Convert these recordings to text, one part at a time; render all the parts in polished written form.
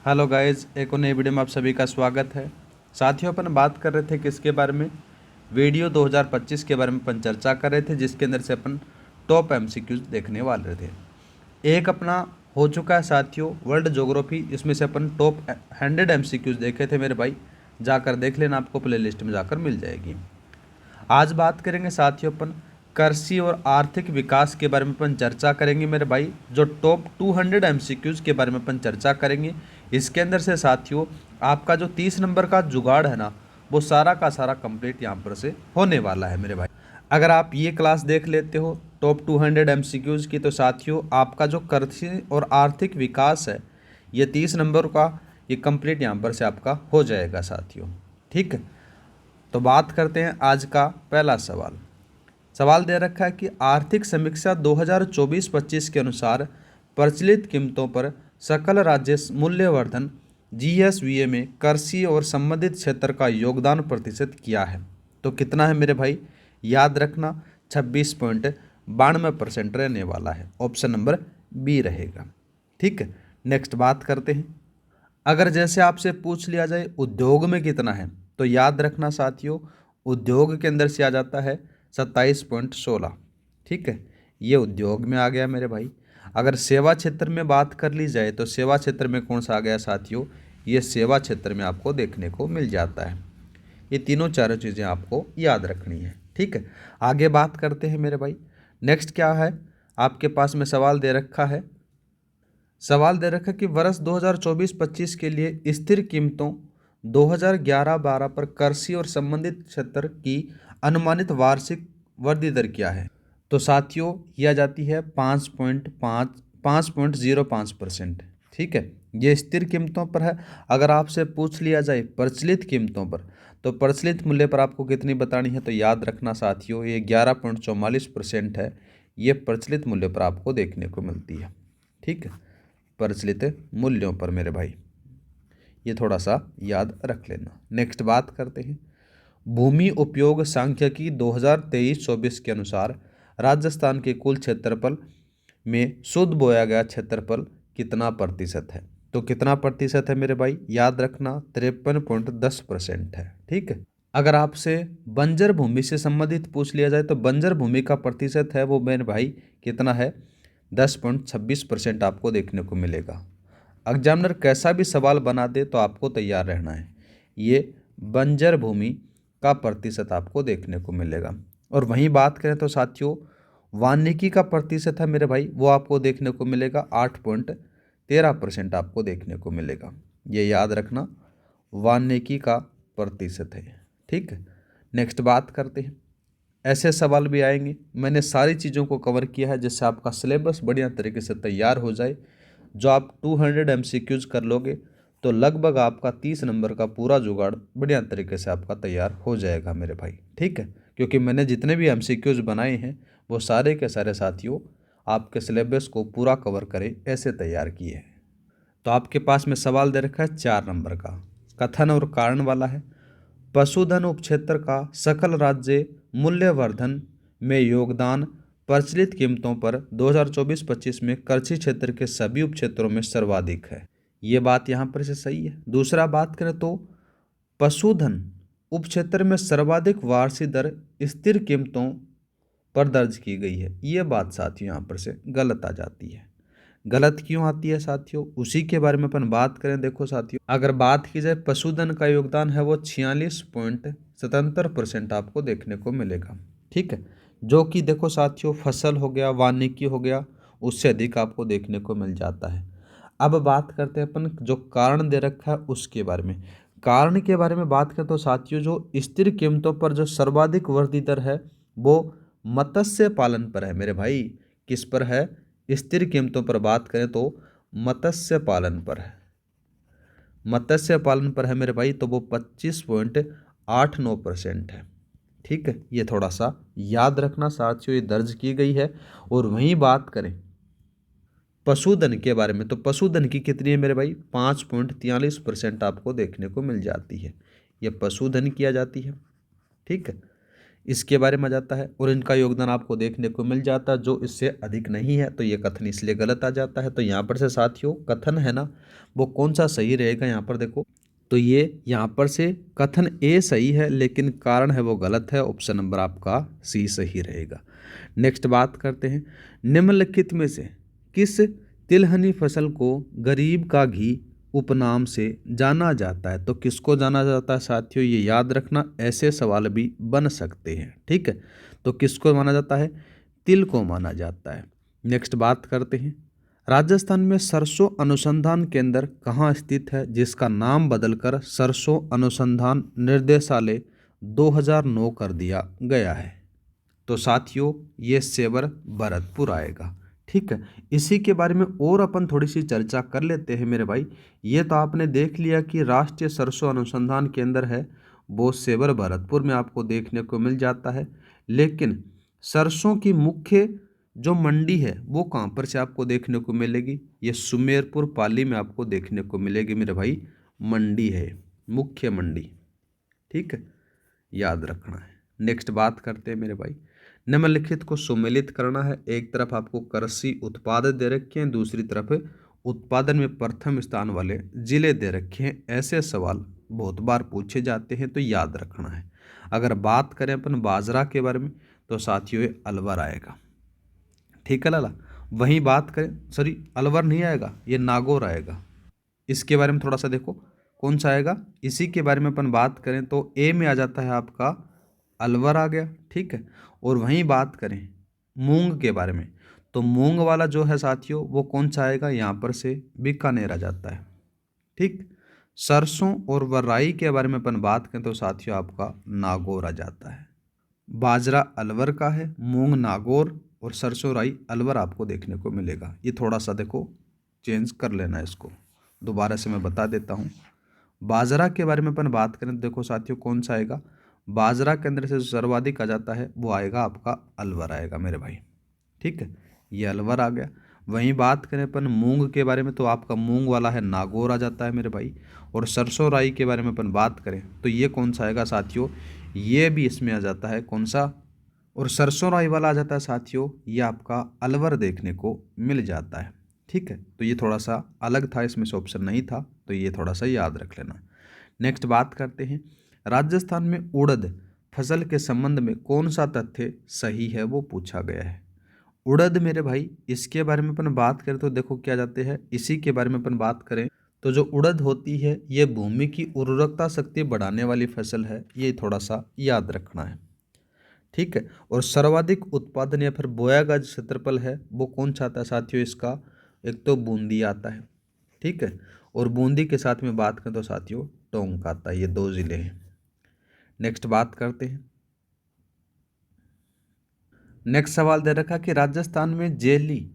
Hello guys, एक और नई वीडियो में आप सभी का स्वागत है। साथियों, अपन बात कर रहे थे किसके बारे में? वीडियो 2025 के बारे में अपन चर्चा कर रहे थे, जिसके अंदर से अपन टॉप एमसीक्यूज देखने वाले थे। एक अपना हो चुका है साथियों वर्ल्ड ज्योग्राफी, इसमें से अपन टॉप 100 एमसीक्यूज देखे थे मेरे भाई। जाकर देख लेना, आपको प्ले लिस्ट में जाकर मिल जाएगी। आज बात करेंगे साथियों अपन कृषि और आर्थिक विकास के बारे में अपन चर्चा करेंगे मेरे भाई। जो टॉप 200 एमसीक्यूज के बारे में अपन चर्चा करेंगे, इसके अंदर से साथियों आपका जो 30 नंबर का जुगाड़ है ना, वो सारा का सारा कंप्लीट यहाँ पर से होने वाला है मेरे भाई। अगर आप ये क्लास देख लेते हो टॉप 200 एमसीक्यूज की, तो साथियों आपका जो कृषि और आर्थिक विकास है, ये 30 नंबर का ये कंप्लीट यहाँ पर से आपका हो जाएगा साथियों। ठीक है, तो बात करते हैं आज का पहला सवाल। सवाल दे रखा है कि आर्थिक समीक्षा 2024-25 के अनुसार प्रचलित कीमतों पर सकल राज्य मूल्यवर्धन जीएसवीए में कृषि और संबंधित क्षेत्र का योगदान प्रतिशत क्या है? तो कितना है मेरे भाई? याद रखना 26.92% रहने वाला है। ऑप्शन नंबर बी रहेगा। ठीक है, नेक्स्ट बात करते हैं। अगर जैसे आपसे पूछ लिया जाए उद्योग में कितना है, तो याद रखना साथियों उद्योग के अंदर से आ जाता है 27.16। ठीक है, ये उद्योग में आ गया मेरे भाई। अगर सेवा क्षेत्र में बात कर ली जाए, तो सेवा क्षेत्र में कौन सा आ गया साथियों? ये सेवा क्षेत्र में आपको देखने को मिल जाता है। ये तीनों चारों चीज़ें आपको याद रखनी है। ठीक है, आगे बात करते हैं मेरे भाई। नेक्स्ट क्या है आपके पास में सवाल दे रखा है? सवाल दे रखा है कि वर्ष 2024-25 के लिए स्थिर कीमतों 2011-12 पर कृषि और संबंधित क्षेत्र की अनुमानित वार्षिक वृद्धि दर क्या है? तो साथियों यह जाती है 5.05%। ठीक है, ये स्थिर कीमतों पर है। अगर आपसे पूछ लिया जाए प्रचलित कीमतों पर, तो प्रचलित मूल्य पर आपको कितनी बतानी है? तो याद रखना साथियों ये 11.44% है। ये प्रचलित मूल्य पर आपको देखने को मिलती है। ठीक है, प्रचलित मूल्यों पर मेरे भाई, ये थोड़ा सा याद रख लेना। नेक्स्ट बात करते हैं। भूमि उपयोग सांख्यिकी 2023-24 के अनुसार राजस्थान के कुल क्षेत्रफल में शुद्ध बोया गया क्षेत्रफल कितना प्रतिशत है? तो कितना प्रतिशत है मेरे भाई? याद रखना 53.10% है। ठीक है, अगर आपसे बंजर भूमि से संबंधित पूछ लिया जाए, तो बंजर भूमि का प्रतिशत है वो मेरे भाई कितना है? 10.26% आपको देखने को मिलेगा। एग्जामिनर कैसा भी सवाल बना दे तो आपको तैयार रहना है। ये बंजर भूमि का प्रतिशत आपको देखने को मिलेगा। और वहीं बात करें तो साथियों वानिकी का प्रतिशत है मेरे भाई, वो आपको देखने को मिलेगा 8.13% आपको देखने को मिलेगा। ये याद रखना वानिकी का प्रतिशत है। ठीक है, नेक्स्ट बात करते हैं। ऐसे सवाल भी आएंगे, मैंने सारी चीज़ों को कवर किया है जिससे आपका सिलेबस बढ़िया तरीके से तैयार हो जाए। जो आप 200 एमसीक्यूज कर लोगे तो लगभग आपका 30 नंबर का पूरा जुगाड़ बढ़िया तरीके से आपका तैयार हो जाएगा मेरे भाई। ठीक है, क्योंकि मैंने जितने भी एमसीक्यूज बनाए हैं वो सारे के सारे साथियों आपके सिलेबस को पूरा कवर करे ऐसे तैयार किए हैं। तो आपके पास में सवाल दे रखा है 4 नंबर का, कथन और कारण वाला है। पशुधन उपक्षेत्र का सकल राज्य मूल्यवर्धन में योगदान प्रचलित कीमतों पर 2024-25 में कृषि क्षेत्र के सभी उपक्षेत्रों में सर्वाधिक है। ये बात यहाँ पर से सही है। दूसरा बात करें तो पशुधन उपक्षेत्र में सर्वाधिक वार्षिक दर स्थिर कीमतों पर दर्ज की गई है। ये बात साथियों यहाँ पर से गलत आ जाती है। गलत क्यों आती है साथियों, उसी के बारे में अपन बात करें। देखो साथियों, अगर बात की जाए पशुधन का योगदान है वो 46.77% आपको देखने को मिलेगा। ठीक है, जो कि देखो साथियों फसल हो गया, वानिकी हो गया, उससे अधिक आपको देखने को मिल जाता है। अब बात करते हैं अपन जो कारण दे रखा है उसके बारे में। कारण के बारे में बात करें तो साथियों जो स्थिर कीमतों पर जो सर्वाधिक वृद्धि दर है वो मत्स्य पालन पर है मेरे भाई। किस पर है? स्थिर कीमतों पर बात करें तो मत्स्य पालन पर है। मत्स्य पालन पर है मेरे भाई, तो वो 25.89% है। ठीक है, ये थोड़ा सा याद रखना साथियों, ये दर्ज की गई है। और वहीं बात करें पशुधन के बारे में, तो पशुधन की कितनी है मेरे भाई? 5.43% आपको देखने को मिल जाती है। ये पशुधन किया जाती है। ठीक है, इसके बारे में आ जाता है, और इनका योगदान आपको देखने को मिल जाता है जो इससे अधिक नहीं है, तो ये कथन इसलिए गलत आ जाता है। तो यहाँ पर से साथियों कथन है ना, वो कौन सा सही रहेगा यहाँ पर देखो, तो ये यहाँ पर से कथन ए सही है, लेकिन कारण है वो गलत है। ऑप्शन नंबर आपका सी सही रहेगा। नेक्स्ट बात करते हैं, निम्नलिखित में से किस तिलहनी फसल को गरीब का घी उपनाम से जाना जाता है? तो किसको जाना जाता है साथियों, ये याद रखना, ऐसे सवाल भी बन सकते हैं। ठीक है, तो किसको माना जाता है? तिल को माना जाता है। नेक्स्ट बात करते हैं, राजस्थान में सरसों अनुसंधान केंद्र कहाँ स्थित है, जिसका नाम बदलकर सरसों अनुसंधान निर्देशालय 2009 कर दिया गया है? तो साथियों ये सेवर भरतपुर आएगा। ठीक है, इसी के बारे में और अपन थोड़ी सी चर्चा कर लेते हैं मेरे भाई। ये तो आपने देख लिया कि राष्ट्रीय सरसों अनुसंधान केंद्र है वो सेवर भरतपुर में आपको देखने को मिल जाता है, लेकिन सरसों की मुख्य जो मंडी है वो कहाँ पर से आपको देखने को मिलेगी? ये सुमेरपुर पाली में आपको देखने को मिलेगी मेरे भाई, मंडी है, मुख्य मंडी। ठीक है, याद रखना है। नेक्स्ट बात करते हैं मेरे भाई, निम्नलिखित को सुमेलित करना है। एक तरफ आपको कृषि उत्पाद दे रखे हैं, दूसरी तरफ उत्पादन में प्रथम स्थान वाले जिले दे रखे हैं। ऐसे सवाल बहुत बार पूछे जाते हैं, तो याद रखना है। अगर बात करें अपन बाजरा के बारे में, तो साथियों ये अलवर आएगा। ठीक है लाला, वहीं बात करें, सॉरी अलवर नहीं आएगा, ये नागौर आएगा। इसके बारे में थोड़ा सा देखो कौन सा आएगा, इसी के बारे में अपन बात करें तो ए में आ जाता है आपका अलवर आ गया। ठीक है, और वहीं बात करें मूंग के बारे में, तो मूंग वाला जो है साथियों वो कौन सा आएगा, यहाँ पर से बीकानेर आ जाता है। ठीक, सरसों और वराई के बारे में अपन बात करें तो साथियों आपका नागौर आ जाता है। बाजरा अलवर का है, मूंग नागौर, और सरसों राई अलवर आपको देखने को मिलेगा। ये थोड़ा सा देखो चेंज कर लेना, इसको दोबारा से मैं बता देता हूँ। बाजरा के बारे में अपन बात करें तो देखो साथियों कौन सा आएगा, बाजरा के अंदर से सर्वाधिक आ जाता है वो आएगा आपका अलवर आएगा मेरे भाई। ठीक है, ये अलवर आ गया। वहीं बात करें अपन मूंग के बारे में, तो आपका मूंग वाला है नागौर आ जाता है मेरे भाई। और सरसों राई के बारे में अपन बात करें तो ये कौन सा आएगा साथियों, ये भी इसमें आ जाता है कौन सा, और सरसों राई वाला आ जाता है साथियों ये आपका अलवर देखने को मिल जाता है। ठीक है, तो ये थोड़ा सा अलग था, इसमें से ऑप्शन नहीं था, तो ये थोड़ा सा याद रख लेना। नेक्स्ट बात करते हैं, राजस्थान में उड़द फसल के संबंध में कौन सा तथ्य सही है वो पूछा गया है। उड़द मेरे भाई, इसके बारे में अपन बात करें तो देखो क्या जाते हैं, इसी के बारे में अपन बात करें तो जो उड़द होती है ये भूमि की उर्वरकता शक्ति बढ़ाने वाली फसल है, ये थोड़ा सा याद रखना है। ठीक है, और सर्वाधिक उत्पादन या फिर बोया गया क्षेत्रफल है वो कौन सा आता है साथियों, इसका एक तो बूंदी आता है। ठीक है, और बूंदी के साथ में बात करें तो साथियों टोंक आता है, ये 2 जिले हैं। नेक्स्ट बात करते हैं, नेक्स्ट सवाल दे रखा कि राजस्थान में जेली,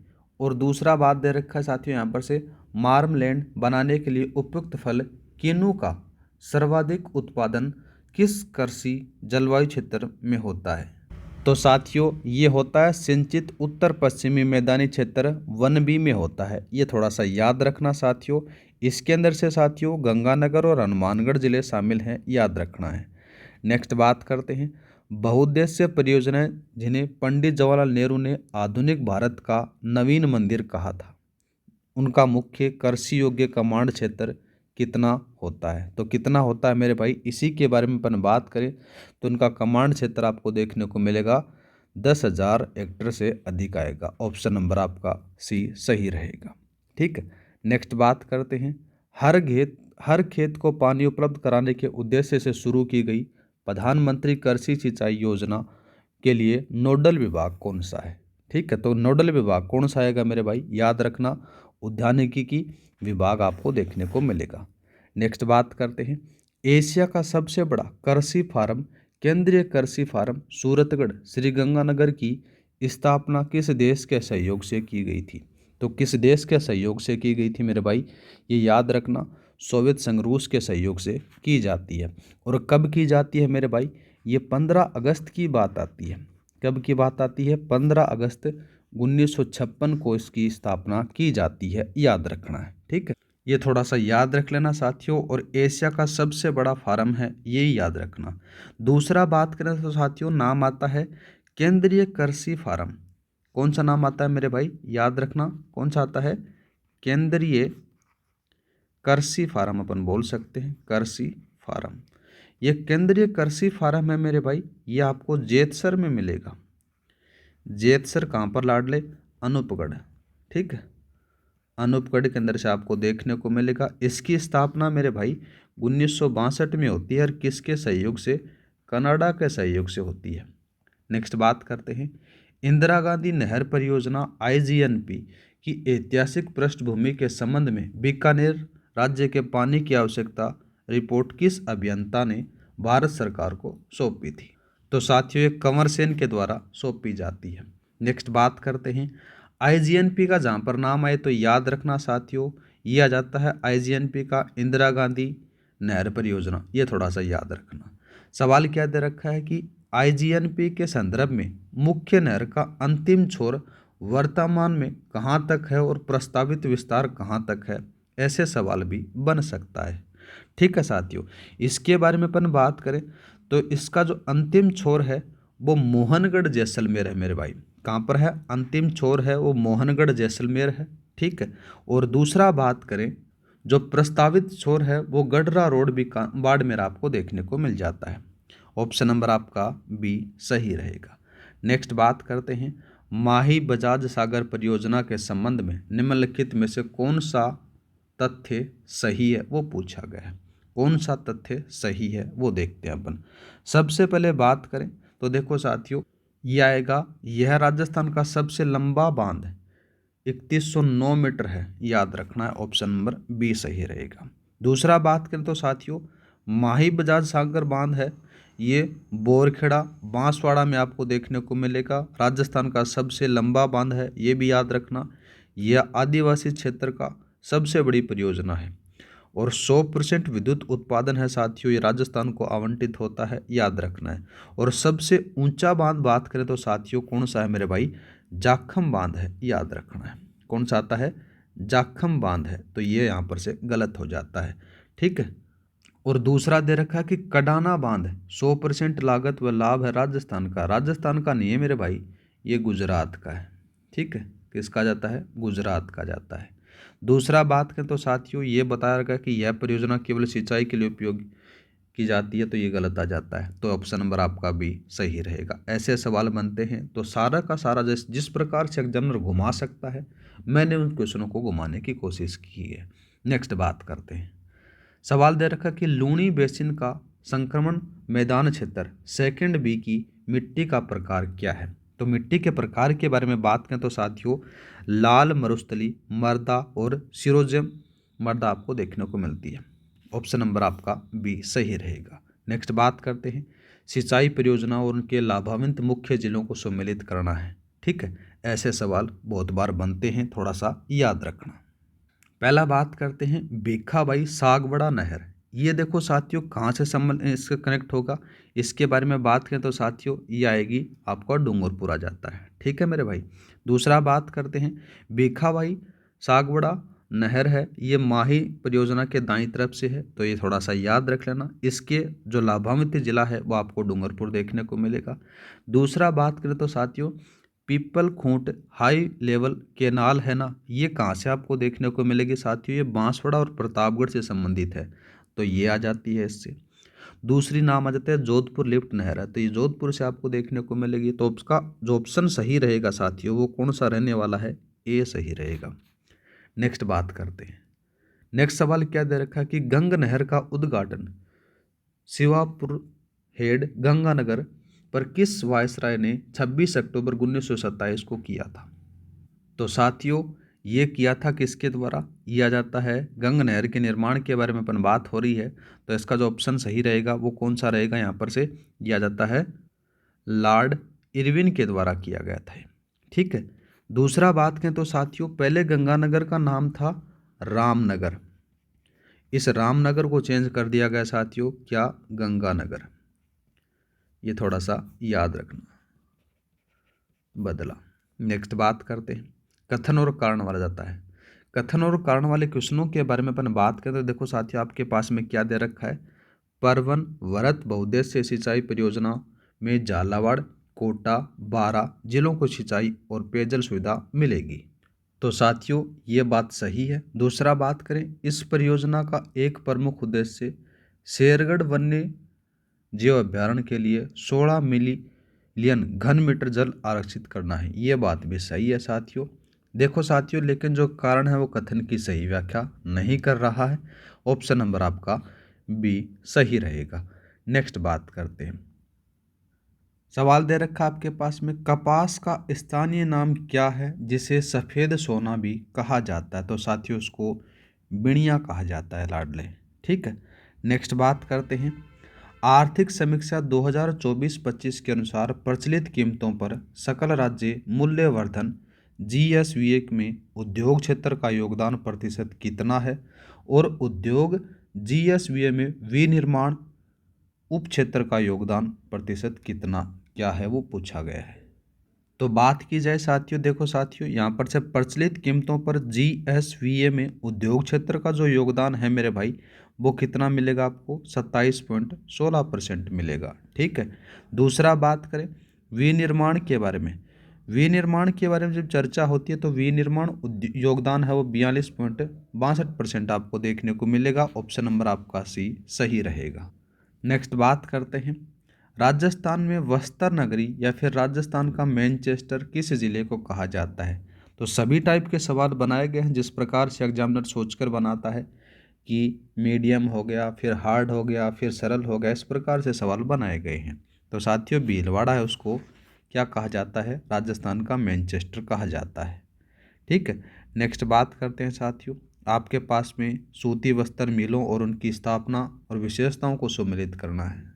और दूसरा बात दे रखा है साथियों यहाँ पर से मार्मलैंड बनाने के लिए उपयुक्त फल किन्नू का सर्वाधिक उत्पादन किस कृषि जलवायु क्षेत्र में होता है? तो साथियों ये होता है सिंचित उत्तर पश्चिमी मैदानी क्षेत्र वन बी में होता है। ये थोड़ा सा याद रखना साथियों। इसके अंदर से साथियों गंगानगर और हनुमानगढ़ जिले शामिल हैं, याद रखना है। नेक्स्ट बात करते हैं, बहुउद्देश्य परियोजनाएं जिन्हें पंडित जवाहरलाल नेहरू ने आधुनिक भारत का नवीन मंदिर कहा था, उनका मुख्य कृषि योग्य कमांड क्षेत्र कितना होता है? तो कितना होता है मेरे भाई, इसी के बारे में अपन बात करें तो उनका कमांड क्षेत्र आपको देखने को मिलेगा 10,000 हेक्टेयर से अधिक आएगा। ऑप्शन नंबर आपका सी सही रहेगा। ठीक है, नेक्स्ट बात करते हैं, हर खेत को पानी उपलब्ध कराने के उद्देश्य से शुरू की गई प्रधानमंत्री कृषि सिंचाई योजना के लिए नोडल विभाग कौन सा है? ठीक है, तो नोडल विभाग कौन सा आएगा मेरे भाई, याद रखना उद्यानिकी की विभाग आपको देखने को मिलेगा। नेक्स्ट बात करते हैं, एशिया का सबसे बड़ा कृषि फार्म केंद्रीय कृषि फार्म सूरतगढ़ श्रीगंगानगर की स्थापना किस देश के सहयोग से की गई थी? तो किस देश के सहयोग से की गई थी मेरे भाई, ये याद रखना सोवियत संघ रूस के सहयोग से की जाती है। और कब की जाती है मेरे भाई, ये 15 अगस्त की बात आती है। कब की बात आती है, 15 अगस्त 1956 को इसकी स्थापना की जाती है, याद रखना है। ठीक है, ये थोड़ा सा याद रख लेना साथियों। और एशिया का सबसे बड़ा फार्म है, ये याद रखना। दूसरा बात करें तो साथियों नाम आता है केंद्रीय कृषि फार्म। कौन सा नाम आता है मेरे भाई, याद रखना कौन सा आता है, केंद्रीय कृषि फार्म अपन बोल सकते हैं, कृषि फार्म। ये केंद्रीय कृषि फार्म है मेरे भाई, ये आपको जेतसर में मिलेगा। जेतसर कहाँ पर लाडले, अनूपगढ़, ठीक है, अनूपगढ़ के अंदर से आपको देखने को मिलेगा। इसकी स्थापना मेरे भाई 1962 में होती है और किसके सहयोग से, कनाडा के सहयोग से होती है। नेक्स्ट बात करते हैं इंदिरा गांधी नहर परियोजना आईजीएनपी की ऐतिहासिक पृष्ठभूमि के संबंध में बीकानेर राज्य के पानी की आवश्यकता रिपोर्ट किस अभियंता ने भारत सरकार को सौंपी थी। तो साथियों ये कंवर सेन के द्वारा सौंपी जाती है। नेक्स्ट बात करते हैं आईजीएनपी का, जहाँ पर नाम आए तो याद रखना साथियों, ये आ जाता है आईजीएनपी का इंदिरा गांधी नहर परियोजना, ये थोड़ा सा याद रखना। सवाल क्या दे रखा है कि आईजीएनपी के संदर्भ में मुख्य नहर का अंतिम छोर वर्तमान में कहाँ तक है और प्रस्तावित विस्तार कहाँ तक है, ऐसे सवाल भी बन सकता है। ठीक है साथियों, इसके बारे में अपन बात करें तो इसका जो अंतिम छोर है वो मोहनगढ़ जैसलमेर है मेरे भाई। कहाँ पर है, अंतिम छोर है वो मोहनगढ़ जैसलमेर है, ठीक है। और दूसरा बात करें जो प्रस्तावित छोर है वो गडरा रोड भी बाड़मेर आपको देखने को मिल जाता है। ऑप्शन नंबर आपका बी सही रहेगा। नेक्स्ट बात करते हैं माही बजाज सागर परियोजना के संबंध में निम्नलिखित में से कौन सा तथ्य सही है, वो पूछा गया है। कौन सा तथ्य सही है वो देखते हैं अपन। सबसे पहले बात करें तो देखो साथियों ये आएगा, यह राजस्थान का सबसे लंबा बांध 3109 मीटर है, याद रखना है, ऑप्शन नंबर बी सही रहेगा। दूसरा बात करें तो साथियों माही बजाज सागर बांध है, ये बोरखेड़ा बांसवाड़ा में आपको देखने को मिलेगा। राजस्थान का सबसे लंबा बांध है, ये भी याद रखना। यह आदिवासी क्षेत्र का सबसे बड़ी परियोजना है और 100% विद्युत उत्पादन है साथियों, ये राजस्थान को आवंटित होता है, याद रखना है। और सबसे ऊंचा बांध बात करें तो साथियों कौन सा है मेरे भाई, जाखम बांध है, याद रखना है। कौन सा आता है, जाखम बांध है, तो ये यहाँ पर से गलत हो जाता है, ठीक है। और दूसरा दे रखा है कि कडाना बांध 100% लागत व लाभ है राजस्थान का, राजस्थान का नहीं है मेरे भाई, ये गुजरात का है, ठीक है। किसका जाता है, गुजरात का जाता है। दूसरा बात करें तो साथियों ये बताया गया कि यह परियोजना केवल सिंचाई के लिए उपयोग की जाती है, तो ये गलत आ जाता है, तो ऑप्शन नंबर आपका भी सही रहेगा। ऐसे सवाल बनते हैं तो सारा का सारा जिस प्रकार से एग्जामिनर घुमा सकता है मैंने उन क्वेश्चनों को घुमाने की कोशिश की है। नेक्स्ट बात करते हैं, सवाल दे रखा कि लूनी बेसिन का संक्रमण मैदान क्षेत्र सेकंड बी की मिट्टी का प्रकार क्या है। तो मिट्टी के प्रकार के बारे में बात करें तो साथियों लाल मरुस्थली मृदा और सिरोजियम मृदा आपको देखने को मिलती है, ऑप्शन नंबर आपका बी सही रहेगा। नेक्स्ट बात करते हैं सिंचाई परियोजना और उनके लाभान्वित मुख्य जिलों को सम्मिलित करना है, ठीक है। ऐसे सवाल बहुत बार बनते हैं, थोड़ा सा याद रखना। पहला बात करते हैं भीखाबाई सागवाड़ा नहर, ये देखो साथियों कहाँ से संबंध इससे कनेक्ट होगा, इसके बारे में बात करें तो साथियों ये आएगी आपका डूंगरपुर आ जाता है, ठीक है मेरे भाई। दूसरा बात करते हैं भीखाबाई सागवाड़ा नहर है, ये माही परियोजना के दाईं तरफ से है, तो ये थोड़ा सा याद रख लेना। इसके जो लाभान्वित जिला है वो आपको डूंगरपुर देखने को मिलेगा। दूसरा बात करें तो साथियों पीपल खूंट हाई लेवल केनाल है ना, ये कहाँ से आपको देखने को मिलेगी साथियों, ये बांसवाड़ा और प्रतापगढ़ से संबंधित है, तो ये आ जाती है इससे। दूसरी नाम आ जाता है जोधपुर लिफ्ट नहर है, तो ये जोधपुर से आपको देखने को मिलेगी, तो उसका जो ऑप्शन सही रहेगा साथियों वो कौन सा रहने वाला है, ए सही रहेगा। नेक्स्ट बात करते हैं, नेक्स्ट सवाल क्या दे रखा है कि गंग नहर का उद्घाटन शिवापुर हेड गंगानगर पर किस वायसराय ने 26 अक्टूबर 1927 को किया था। तो साथियों ये किया था किसके द्वारा, ये आ जाता है गंग नहर के निर्माण के बारे में अपन बात हो रही है, तो इसका जो ऑप्शन सही रहेगा वो कौन सा रहेगा, यहाँ पर से ये आ जाता है लॉर्ड इरविन के द्वारा किया गया था, ठीक है। दूसरा बात करें तो साथियों पहले गंगानगर का नाम था रामनगर, इस रामनगर को चेंज कर दिया गया साथियों क्या, गंगानगर, ये थोड़ा सा याद रखना, बदला। नेक्स्ट बात करते हैं कथन और कारण वाला जाता है, कथन और कारण वाले क्वेश्चनों के बारे में अपन बात करें तो देखो साथियों, आपके पास में क्या दे रखा है। परवन वरत बहुउद्देश्य सिंचाई परियोजना में झालावाड़, कोटा, बारां जिलों को सिंचाई और पेयजल सुविधा मिलेगी। तो साथियों ये बात सही है। दूसरा बात करें, इस परियोजना का एक प्रमुख उद्देश्य शेरगढ़ वन्य जीव अभ्यारण्य के लिए 16 मिलियन घन मीटर जल आरक्षित करना है। ये बात भी सही है साथियों। देखो साथियों, लेकिन जो कारण है वो कथन की सही व्याख्या नहीं कर रहा है। ऑप्शन नंबर आपका बी सही रहेगा। नेक्स्ट बात करते हैं। सवाल दे रखा आपके पास में, कपास का स्थानीय नाम क्या है जिसे सफ़ेद सोना भी कहा जाता है। तो साथियों उसको बिणिया कहा जाता है लाडले। ठीक है, नेक्स्ट बात करते हैं। आर्थिक समीक्षा 2024-25 के अनुसार प्रचलित कीमतों पर सकल राज्य मूल्यवर्धन जीएसवीए में उद्योग क्षेत्र का योगदान प्रतिशत कितना है और उद्योग जीएसवीए में विनिर्माण उप क्षेत्र का योगदान प्रतिशत कितना क्या है वो पूछा गया है। तो बात की जाए साथियों, देखो साथियों यहाँ पर से प्रचलित कीमतों पर जीएसवीए में उद्योग क्षेत्र का जो योगदान है मेरे भाई वो कितना मिलेगा आपको, 27.16% मिलेगा। ठीक है, दूसरा बात करें विनिर्माण के बारे में। विनिर्माण के बारे में जब चर्चा होती है तो विनिर्माण योगदान है वो 42.62% आपको देखने को मिलेगा। ऑप्शन नंबर आपका सी सही रहेगा। नेक्स्ट बात करते हैं। राजस्थान में बस्तर नगरी या फिर राजस्थान का मैनचेस्टर किस ज़िले को कहा जाता है। तो सभी टाइप के सवाल बनाए गए हैं जिस प्रकार से एग्जामिनर सोचकर बनाता है कि मीडियम हो गया, फिर हार्ड हो गया, फिर सरल हो गया, इस प्रकार से सवाल बनाए गए हैं। तो साथियों भीलवाड़ा है उसको क्या कहा जाता है, राजस्थान का मैनचेस्टर कहा जाता है। ठीक है, नेक्स्ट बात करते हैं साथियों। आपके पास में सूती वस्त्र मिलों और उनकी स्थापना और विशेषताओं को सम्मिलित करना है।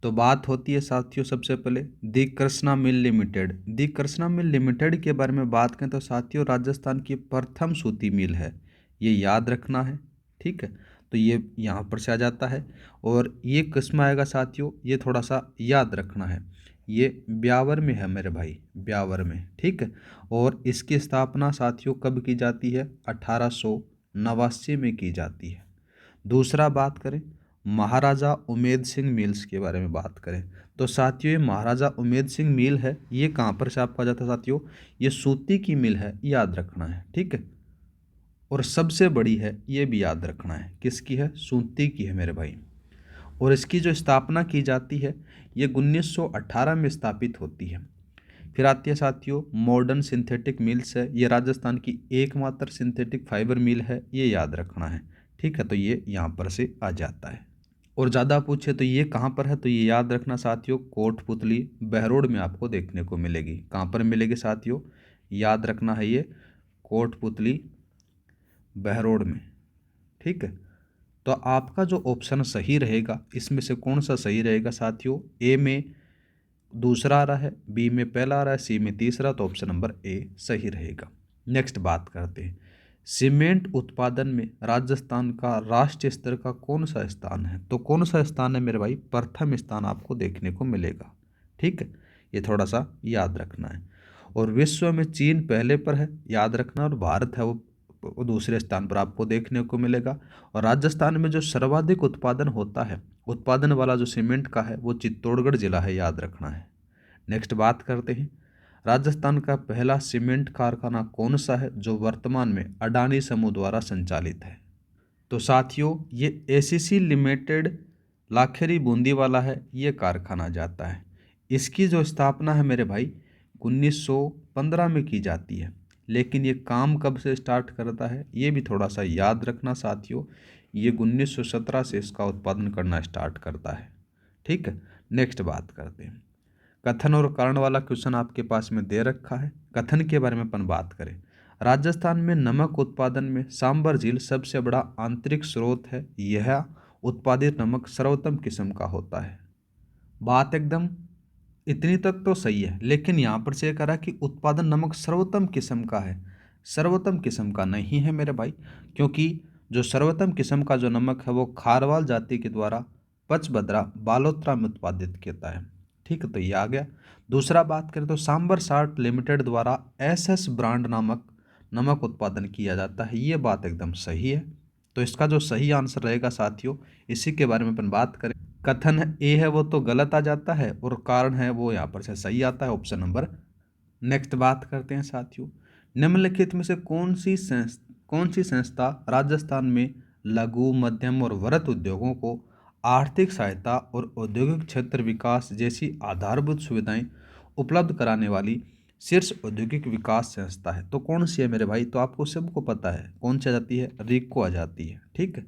तो बात होती है साथियों सबसे पहले दी कृष्णा मिल लिमिटेड। दी कृष्णा मिल लिमिटेड के बारे में बात करें तो साथियों राजस्थान की प्रथम सूती मिल है, ये याद रखना है। ठीक है, तो ये यहाँ पर से आ जाता है और ये किस्म आएगा साथियों, ये थोड़ा सा याद रखना है। ये ब्यावर में है मेरे भाई, ब्यावर में। ठीक है, और इसकी स्थापना साथियों कब की जाती है, 1889 में की जाती है। दूसरा बात करें महाराजा उमेद सिंह मिल्स के बारे में बात करें तो साथियों ये महाराजा उमेद सिंह मिल है, ये कहाँ पर से आपको आ जाता है साथियों, ये सूती की मिल है, याद रखना है। ठीक है, और सबसे बड़ी है ये भी याद रखना है, किसकी है, सूती की है मेरे भाई। और इसकी जो स्थापना की जाती है ये 1918 में स्थापित होती है। फिर आती है साथियों मॉडर्न सिंथेटिक मिल्स है, ये राजस्थान की एकमात्र सिंथेटिक फाइबर मिल है, ये याद रखना है। ठीक है, तो ये यहाँ पर से आ जाता है। और ज़्यादा पूछे तो ये कहाँ पर है, तो ये याद रखना साथियों कोटपुतली बहरोड में आपको देखने को मिलेगी। कहाँ पर मिलेगी साथियों, याद रखना है ये कोटपुतली बहरोड में। ठीक है, तो आपका जो ऑप्शन सही रहेगा इसमें से कौन सा सही रहेगा साथियों, ए में दूसरा आ रहा है, बी में पहला आ रहा है, सी में तीसरा, तो ऑप्शन नंबर ए सही रहेगा। नेक्स्ट बात करते हैं सीमेंट उत्पादन में राजस्थान का राष्ट्रीय स्तर का कौन सा स्थान है। तो कौन सा स्थान है मेरे भाई, प्रथम स्थान आपको देखने को मिलेगा। ठीक है, ये थोड़ा सा याद रखना है। और विश्व में चीन पहले पर है, याद रखना, और भारत है वो दूसरे स्थान पर आपको देखने को मिलेगा। और राजस्थान में जो सर्वाधिक उत्पादन होता है, उत्पादन वाला जो सीमेंट का है वो चित्तौड़गढ़ जिला है, याद रखना है। नेक्स्ट बात करते हैं राजस्थान का पहला सीमेंट कारखाना कौन सा है जो वर्तमान में अडानी समूह द्वारा संचालित है। तो साथियों ये एसीसी लिमिटेड लाखेरी बूंदी वाला है, ये कारखाना जाता है। इसकी जो स्थापना है मेरे भाई 1915 में की जाती है, लेकिन ये काम कब से स्टार्ट करता है ये भी थोड़ा सा याद रखना साथियों, ये 1917 से इसका उत्पादन करना स्टार्ट करता है। ठीक है, नेक्स्ट बात करते हैं। कथन और कारण वाला क्वेश्चन आपके पास में दे रखा है। कथन के बारे में अपन बात करें, राजस्थान में नमक उत्पादन में सांबर झील सबसे बड़ा आंतरिक स्रोत है, यह उत्पादित नमक सर्वोत्तम किस्म का होता है। बात एकदम इतनी तक तो सही है, लेकिन यहाँ पर से करा कि उत्पादन नमक सर्वोत्तम किस्म का है, सर्वोत्तम किस्म का नहीं है मेरे भाई, क्योंकि जो सर्वोत्तम किस्म का जो नमक है वो खारवाल जाति के द्वारा पचभद्रा बालोतरा में उत्पादित किया है। ठीक है, तो ये आ गया। दूसरा बात करें तो सांबर साल्ट लिमिटेड द्वारा एसएस ब्रांड नामक नमक उत्पादन किया जाता है। ये बात एकदम सही है। तो इसका जो सही आंसर रहेगा साथियों, इसी के बारे में अपन बात करें। कथन ए है वो तो गलत आ जाता है और कारण है वो यहाँ पर से सही आता है, ऑप्शन नंबर। नेक्स्ट बात करते हैं साथियों, निम्नलिखित में से कौन सी संस्था राजस्थान में लघु मध्यम और वृहत उद्योगों को आर्थिक सहायता और औद्योगिक क्षेत्र विकास जैसी आधारभूत सुविधाएं उपलब्ध कराने वाली शीर्ष औद्योगिक विकास संस्था है? तो कौन सी है मेरे भाई? तो आपको सबको पता है कौन सी आ जाती है, रिको आ जाती है। ठीक है,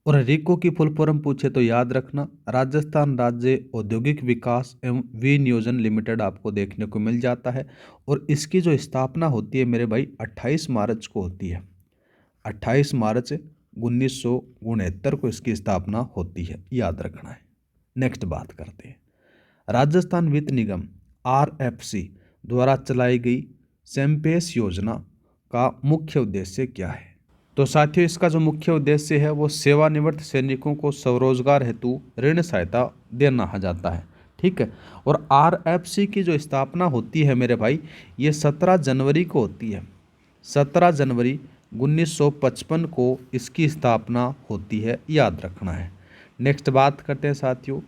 और रिको की फुल फॉर्म पूछे तो याद रखना राजस्थान राज्य औद्योगिक विकास एवं विनियोजन लिमिटेड आपको देखने को मिल जाता है। और इसकी जो स्थापना होती है मेरे भाई 28 मार्च को होती है। 28 मार्च 1969 को इसकी स्थापना होती है, याद रखना है। नेक्स्ट बात करते हैं, राजस्थान वित्त निगम RFC द्वारा चलाई गई सेम्पेस योजना का मुख्य उद्देश्य क्या है? तो साथियों, इसका जो मुख्य उद्देश्य है वो सेवानिवृत्त सैनिकों को स्वरोजगार हेतु ऋण सहायता देना जाता है। ठीक है, और RFC की जो स्थापना होती है मेरे भाई, ये 17 जनवरी को होती है। 17 जनवरी 1955 को इसकी स्थापना होती है, याद रखना है। नेक्स्ट बात करते हैं साथियों,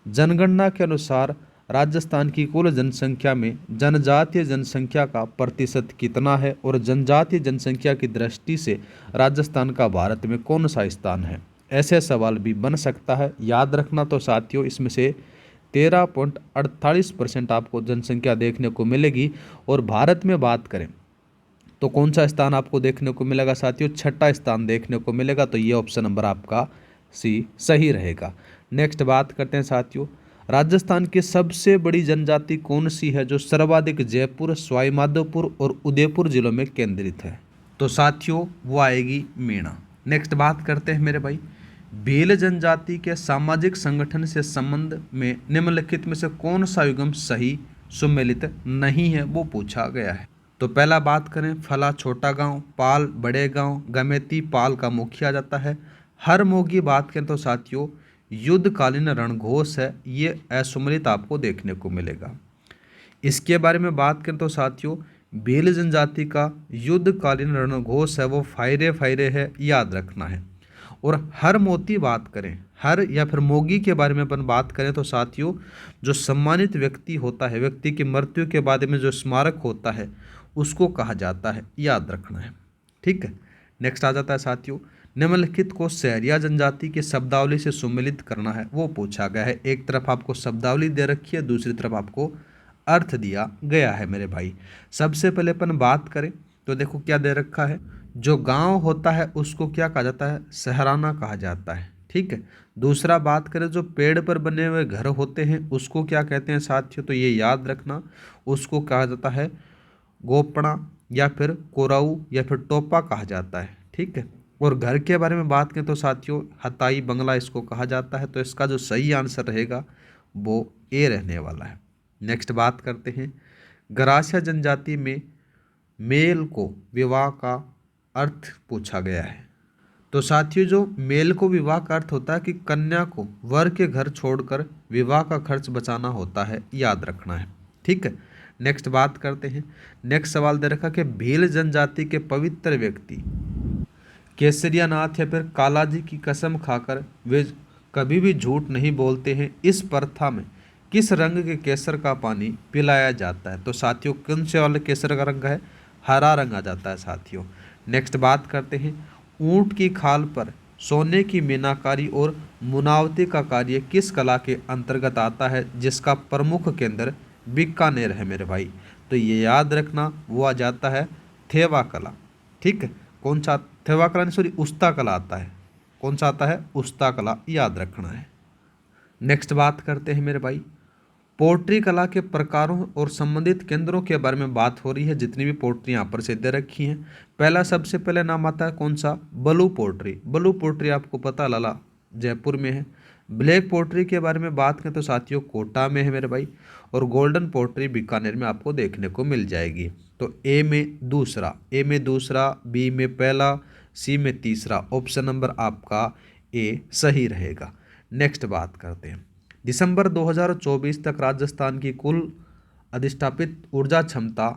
जनगणना के अनुसार राजस्थान की कुल जनसंख्या में जनजातीय जनसंख्या का प्रतिशत कितना है और जनजातीय जनसंख्या की दृष्टि से राजस्थान का भारत में कौन सा स्थान है? ऐसे सवाल भी बन सकता है, याद रखना। तो साथियों, इसमें से 13.48% आपको जनसंख्या देखने को मिलेगी। और भारत में बात करें तो कौन सा स्थान आपको देखने को मिलेगा साथियों? 6ठा स्थान देखने को मिलेगा। तो ये ऑप्शन नंबर आपका सी सही रहेगा। नेक्स्ट बात करते हैं साथियों, राजस्थान की सबसे बड़ी जनजाति कौन सी है जो सर्वाधिक जयपुर, सवाईमाधोपुर और उदयपुर जिलों में केंद्रित है? तो साथियों, वो आएगी मीणा। नेक्स्ट बात करते हैं मेरे भाई, भील जनजाति के सामाजिक संगठन से संबंध में निम्नलिखित में से कौन सा युग्म सही सुमेलित नहीं है, वो पूछा गया है। तो पहला बात करें, फला छोटा गांव, पाल बड़े गांव, गमेती पाल का मुखिया जाता है। हर मोगी बात करें तो साथियों युद्धकालीन रणघोष है, ये असुमेलित आपको देखने को मिलेगा। इसके बारे में बात करें तो साथियों भील जनजाति का युद्धकालीन रणघोष है वो फायरे फायरे है, याद रखना है। और हर मोती बात करें, हर या फिर मोगी के बारे में अपन बात करें तो साथियों जो सम्मानित व्यक्ति होता है, व्यक्ति की मृत्यु के बाद में जो स्मारक होता है उसको कहा जाता है, याद रखना है। ठीक है, नेक्स्ट आ जाता है साथियों, निम्नलिखित को सहरिया जनजाति के शब्दावली से सुमेलित करना है, वो पूछा गया है। एक तरफ आपको शब्दावली दे रखी है, दूसरी तरफ आपको अर्थ दिया गया है मेरे भाई। सबसे पहले अपन बात करें तो देखो क्या दे रखा है, जो गांव होता है उसको क्या कहा जाता है? सहराना कहा जाता है। ठीक है, दूसरा बात करें जो पेड़ पर बने हुए घर होते हैं उसको क्या कहते हैं साथियों? तो ये याद रखना, उसको कहा जाता है गोपणा या फिर कोराऊ या फिर टोपा कहा जाता है। ठीक है, और घर के बारे में बात करें तो साथियों हताई बंगला इसको कहा जाता है। तो इसका जो सही आंसर रहेगा वो ए रहने वाला है। नेक्स्ट बात करते हैं, गरासिया जनजाति में मेल को विवाह का अर्थ पूछा गया है। तो साथियों जो मेल को विवाह का अर्थ होता है कि कन्या को वर के घर छोड़कर विवाह का खर्च बचाना होता है, याद रखना है। ठीक है, नेक्स्ट बात करते हैं। नेक्स्ट सवाल दे रखा कि भील जनजाति के पवित्र व्यक्ति केसरिया नाथ या फिर कालाजी की कसम खाकर वे कभी भी झूठ नहीं बोलते हैं। इस प्रथा में किस रंग के केसर का पानी पिलाया जाता है? तो साथियों कौन से वाले केसर का रंग है? हरा रंग आ जाता है साथियों। नेक्स्ट बात करते हैं, ऊंट की खाल पर सोने की मीनाकारी और मुनावती का कार्य किस कला के अंतर्गत आता है जिसका प्रमुख केंद्र बीकानेर है मेरे भाई? तो ये याद रखना, वो आ जाता है थेवा कला। ठीक है, कौन सा थेवा कला नहीं सॉरी उस्ता कला आता है। कौन सा आता है? उस्ता कला, याद रखना है। नेक्स्ट बात करते हैं मेरे भाई, पोट्री कला के प्रकारों और संबंधित केंद्रों के बारे में बात हो रही है। जितनी भी पोट्री यहाँ पर से दे रखी हैं, पहला सबसे पहले नाम आता है कौन सा? बलू पोट्री। बलू पोट्री आपको पता लाला जयपुर में है। ब्लैक पोट्री के बारे में बात करें तो साथियों कोटा में है मेरे भाई। और गोल्डन पोट्री बीकानेर में आपको देखने को मिल जाएगी। तो ए में दूसरा, बी में पहला, सी में तीसरा, ऑप्शन नंबर आपका ए सही रहेगा। नेक्स्ट बात करते हैं, दिसंबर 2024 तक राजस्थान की कुल अधिष्ठापित ऊर्जा क्षमता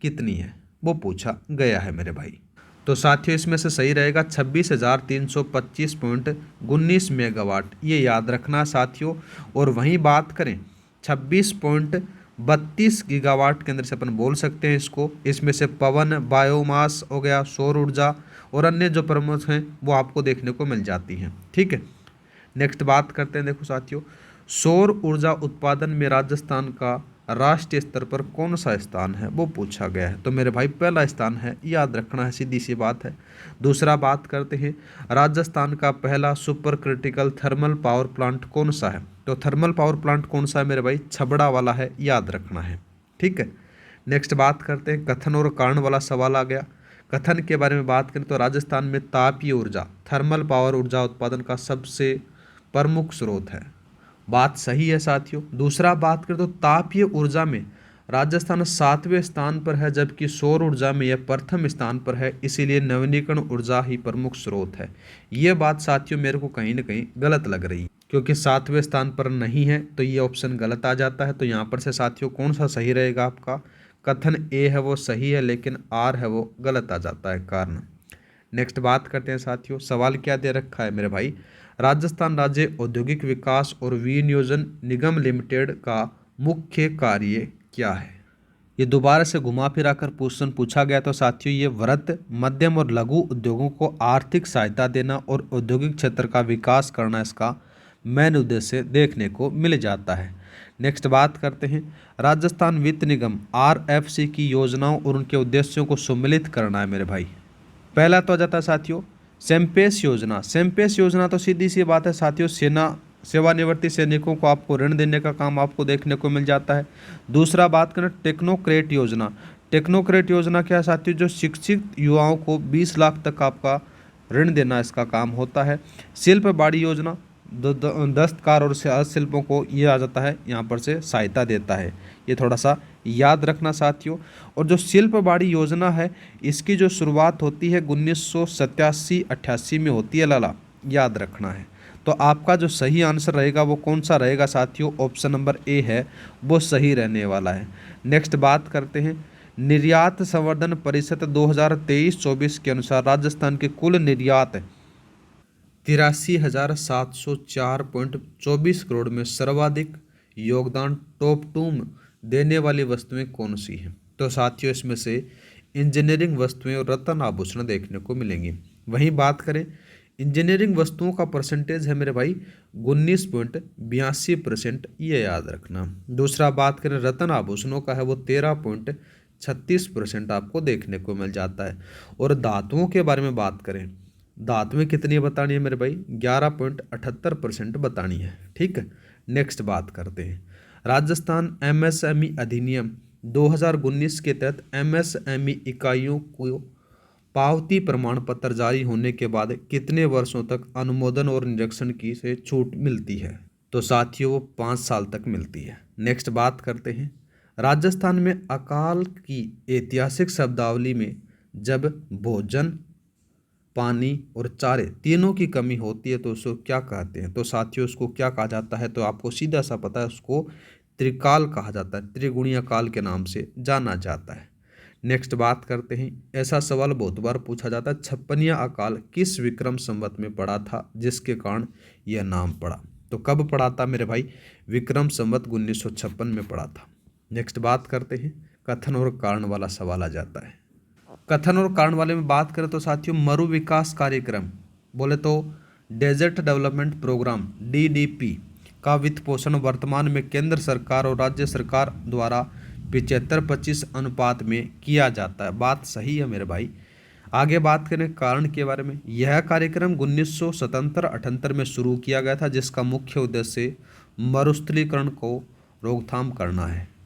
कितनी है? वो पूछा गया है मेरे भाई। तो साथियों इसमें से सही रहेगा 26,325.19 मेगावाट, ये याद रखना साथियों। और वहीं बात करें 26.32 गीगावाट के अंदर से अपन बोल सकते हैं इसको। इसमें से पवन, बायोमास हो गया, सौर ऊर्जा और अन्य जो प्रमुख हैं वो आपको देखने को मिल जाती हैं। ठीक है, नेक्स्ट बात करते हैं। देखो साथियों, सौर ऊर्जा उत्पादन में राजस्थान का राष्ट्रीय स्तर पर कौन सा स्थान है, वो पूछा गया है। तो मेरे भाई पहला स्थान है, याद रखना है, सीधी सी बात है। दूसरा बात करते हैं, राजस्थान का पहला super critical thermal power plant कौन सा है। तो थर्मल पावर प्लांट कौन सा है मेरे भाई, छबड़ा वाला है, याद रखना है। ठीक है, नेक्स्ट बात करते हैं, कथन और कारण वाला सवाल आ गया। कथन के बारे में बात करें तो राजस्थान में तापीय ऊर्जा, थर्मल पावर ऊर्जा उत्पादन का सबसे प्रमुख स्रोत है, बात सही है साथियों। दूसरा बात करें तो तापीय ऊर्जा में राजस्थान 7वें स्थान पर है, जबकि सौर ऊर्जा में यह प्रथम स्थान पर है, इसीलिए नवीनीकरण ऊर्जा ही प्रमुख स्रोत है। ये बात साथियों मेरे को कहीं ना कहीं गलत लग रही है, क्योंकि 7वें स्थान पर नहीं है तो ये ऑप्शन गलत आ जाता है। तो यहाँ पर से साथियों कौन सा सही रहेगा आपका, कथन ए है वो सही है, लेकिन आर है वो गलत आ जाता है कारण। नेक्स्ट बात करते हैं साथियों, सवाल क्या दे रखा है मेरे भाई, राजस्थान राज्य औद्योगिक विकास और विनियोजन निगम लिमिटेड का मुख्य कार्य क्या है। ये दोबारा से घुमा फिरा कर क्वेश्चन पूछा गया। तो साथियों ये वृहत, मध्यम और लघु उद्योगों को आर्थिक सहायता देना और औद्योगिक क्षेत्र का विकास करना इसका मेन उद्देश्य देखने को मिल जाता है। नेक्स्ट बात करते हैं, राजस्थान वित्त निगम RFC की योजनाओं और उनके उद्देश्यों को सम्मिलित करना है मेरे भाई। पहला तो आ जाता है साथियों सेमपेस योजना। सेमपेस योजना तो सीधी सी बात है साथियों, सेवानिवृत्ति सैनिकों को आपको ऋण देने का काम आपको देखने को मिल जाता है। दूसरा बात करें टेक्नोक्रेट योजना। टेक्नोक्रेट योजना क्या है साथियों, जो शिक्षित युवाओं को 20 लाख तक आपका ऋण देना इसका काम होता है। शिल्प बाड़ी योजना, दस्तकार और हस्तशिल्पों को ये आ जाता है, यहाँ पर से सहायता देता है, ये थोड़ा सा याद रखना साथियों। और जो शिल्प बाड़ी योजना है इसकी जो शुरुआत होती है 1987-88 में होती है लाला, याद रखना है। तो आपका जो सही आंसर रहेगा वो कौन सा रहेगा साथियों, ऑप्शन नंबर ए है वो सही रहने वाला है। नेक्स्ट बात करते हैं, निर्यात संवर्धन परिषद 2023-24 के अनुसार राजस्थान के कुल निर्यात 83,704.24 करोड़ में सर्वाधिक योगदान टॉप 2 में देने वाली वस्तुएं कौन सी हैं। तो साथियों इसमें से इंजीनियरिंग वस्तुएं और रत्न आभूषण देखने को मिलेंगी। वहीं बात करें इंजीनियरिंग वस्तुओं का परसेंटेज है मेरे भाई 19.82%, ये याद रखना। दूसरा बात करें रत्न आभूषणों का है वो 13.36% आपको देखने को मिल जाता है। और धातुओं के बारे में बात करें, धातुएं कितनी बतानी है मेरे भाई, 11.78% बतानी है। ठीक है, नेक्स्ट बात करते हैं, राजस्थान MSME अधिनियम 2019 के तहत MSME इकाइयों को पावती प्रमाण पत्र जारी होने के बाद कितने वर्षों तक अनुमोदन और निरीक्षण की से छूट मिलती है। तो साथियों वो 5 साल तक मिलती है। नेक्स्ट बात करते हैं, राजस्थान में अकाल की ऐतिहासिक शब्दावली में जब भोजन, पानी और चारे तीनों की कमी होती है तो उसको क्या कहते हैं। तो साथियों उसको क्या कहा जाता है, तो आपको सीधा सा पता है, उसको त्रिकाल कहा जाता है, त्रिगुणीय काल के नाम से जाना जाता है। नेक्स्ट बात करते हैं, ऐसा सवाल बहुत बार पूछा जाता है, 56वां अकाल किस विक्रम संवत में पड़ा था जिसके कारण यह नाम पड़ा। तो कब पड़ा था मेरे भाई, विक्रम संवत 1956 में पड़ा था। नेक्स्ट बात करते हैं, कथन और कारण वाला सवाल आ जाता है। कथन और कारण वाले में बात करें तो साथियों मरु विकास कार्यक्रम बोले तो डेजर्ट डेवलपमेंट प्रोग्राम DDP का वित्त पोषण वर्तमान में केंद्र सरकार और राज्य सरकार द्वारा 75-25 अनुपात में किया जाता है, बात सही है मेरे भाई। आगे बात करें कारण के बारे में, यह कार्यक्रम 1977-78 में शुरू किया गया था, जिसका मुख्य उद्देश्य मरुस्थलीकरण को रोकथाम करना है।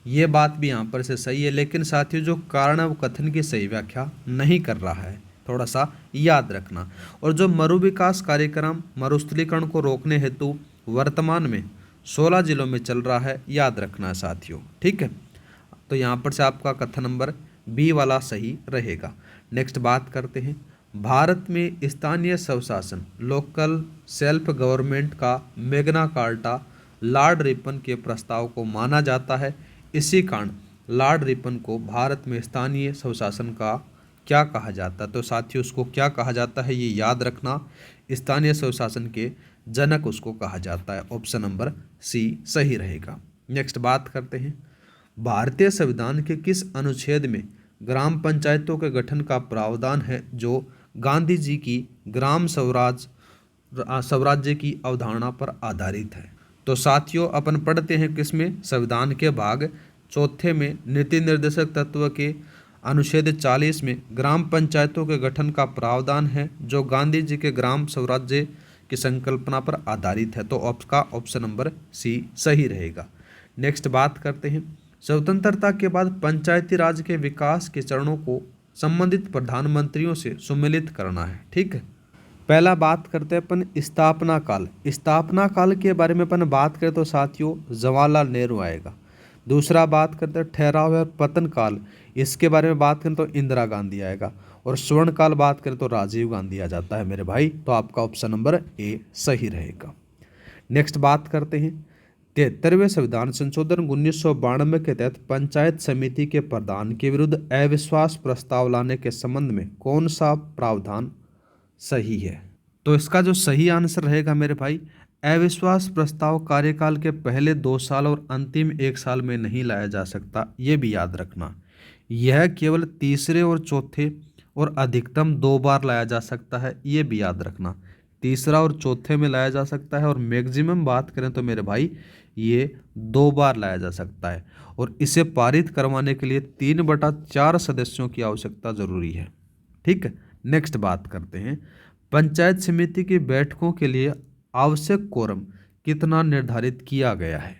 ये बात भी यहाँ पर से सही है, लेकिन साथियों जो कारण है वो कथन की सही व्याख्या नहीं कर रहा है, थोड़ा सा याद रखना। और जो मरु विकास कार्यक्रम मरुस्थलीकरण को रोकने हेतु वर्तमान में 16 जिलों में चल रहा है, याद रखना है साथियों। ठीक है, तो यहाँ पर से आपका कथन नंबर बी वाला सही रहेगा। नेक्स्ट बात करते हैं, भारत में स्थानीय स्वशासन लोकल सेल्फ गवर्नमेंट का मैग्ना कार्टा लॉर्ड रिपन के प्रस्ताव को माना जाता है। इसी कारण लॉर्ड रिपन को भारत में स्थानीय स्वशासन का क्या कहा जाता है? तो साथियों उसको क्या कहा जाता है ये याद रखना। स्थानीय स्वशासन के जनक उसको कहा जाता है। ऑप्शन नंबर सी सही रहेगा। नेक्स्ट बात करते हैं, भारतीय संविधान के किस अनुच्छेद में ग्राम पंचायतों के गठन का प्रावधान है जो गांधी जी की ग्राम स्वराज्य की अवधारणा पर आधारित है? तो साथियों अपन पढ़ते हैं किसमें, संविधान के भाग चौथे में नीति निर्देशक तत्व के अनुच्छेद 40 में ग्राम पंचायतों के गठन का प्रावधान है जो गांधी जी के ग्राम स्वराज्य की संकल्पना पर आधारित है। तो आपका ऑप्शन नंबर सी सही रहेगा। नेक्स्ट बात करते हैं, स्वतंत्रता के बाद पंचायती राज के विकास के चरणों को संबंधित प्रधानमंत्रियों से सुमेलित करना है। ठीक है, पहला बात करते हैं अपन स्थापना काल। स्थापना काल के बारे में अपन बात करें तो साथियों जवाहरलाल नेहरू आएगा। दूसरा बात करते हैं ठहराव और पतन काल, इसके बारे में बात करें तो इंदिरा गांधी आएगा। और स्वर्ण काल बात करें तो राजीव गांधी आ जाता है मेरे भाई। तो आपका ऑप्शन नंबर ए सही रहेगा। नेक्स्ट बात करते हैं 73वें संविधान संशोधन 1992 के तहत पंचायत समिति के प्रधान के विरुद्ध अविश्वास प्रस्ताव लाने के संबंध में कौन सा प्रावधान सही है? तो इसका जो सही आंसर रहेगा मेरे भाई, अविश्वास प्रस्ताव कार्यकाल के पहले 2 साल और अंतिम 1 साल में नहीं लाया जा सकता, ये भी याद रखना। यह केवल तीसरे और चौथे और अधिकतम 2 बार लाया जा सकता है, ये भी याद रखना। तीसरा और चौथे में लाया जा सकता है और मैक्सिमम बात करें तो मेरे भाई ये 2 बार लाया जा सकता है। और इसे पारित करवाने के लिए 3/4 सदस्यों की आवश्यकता जरूरी है। ठीक है, नेक्स्ट बात करते हैं, पंचायत समिति की बैठकों के लिए आवश्यक कोरम कितना निर्धारित किया गया है?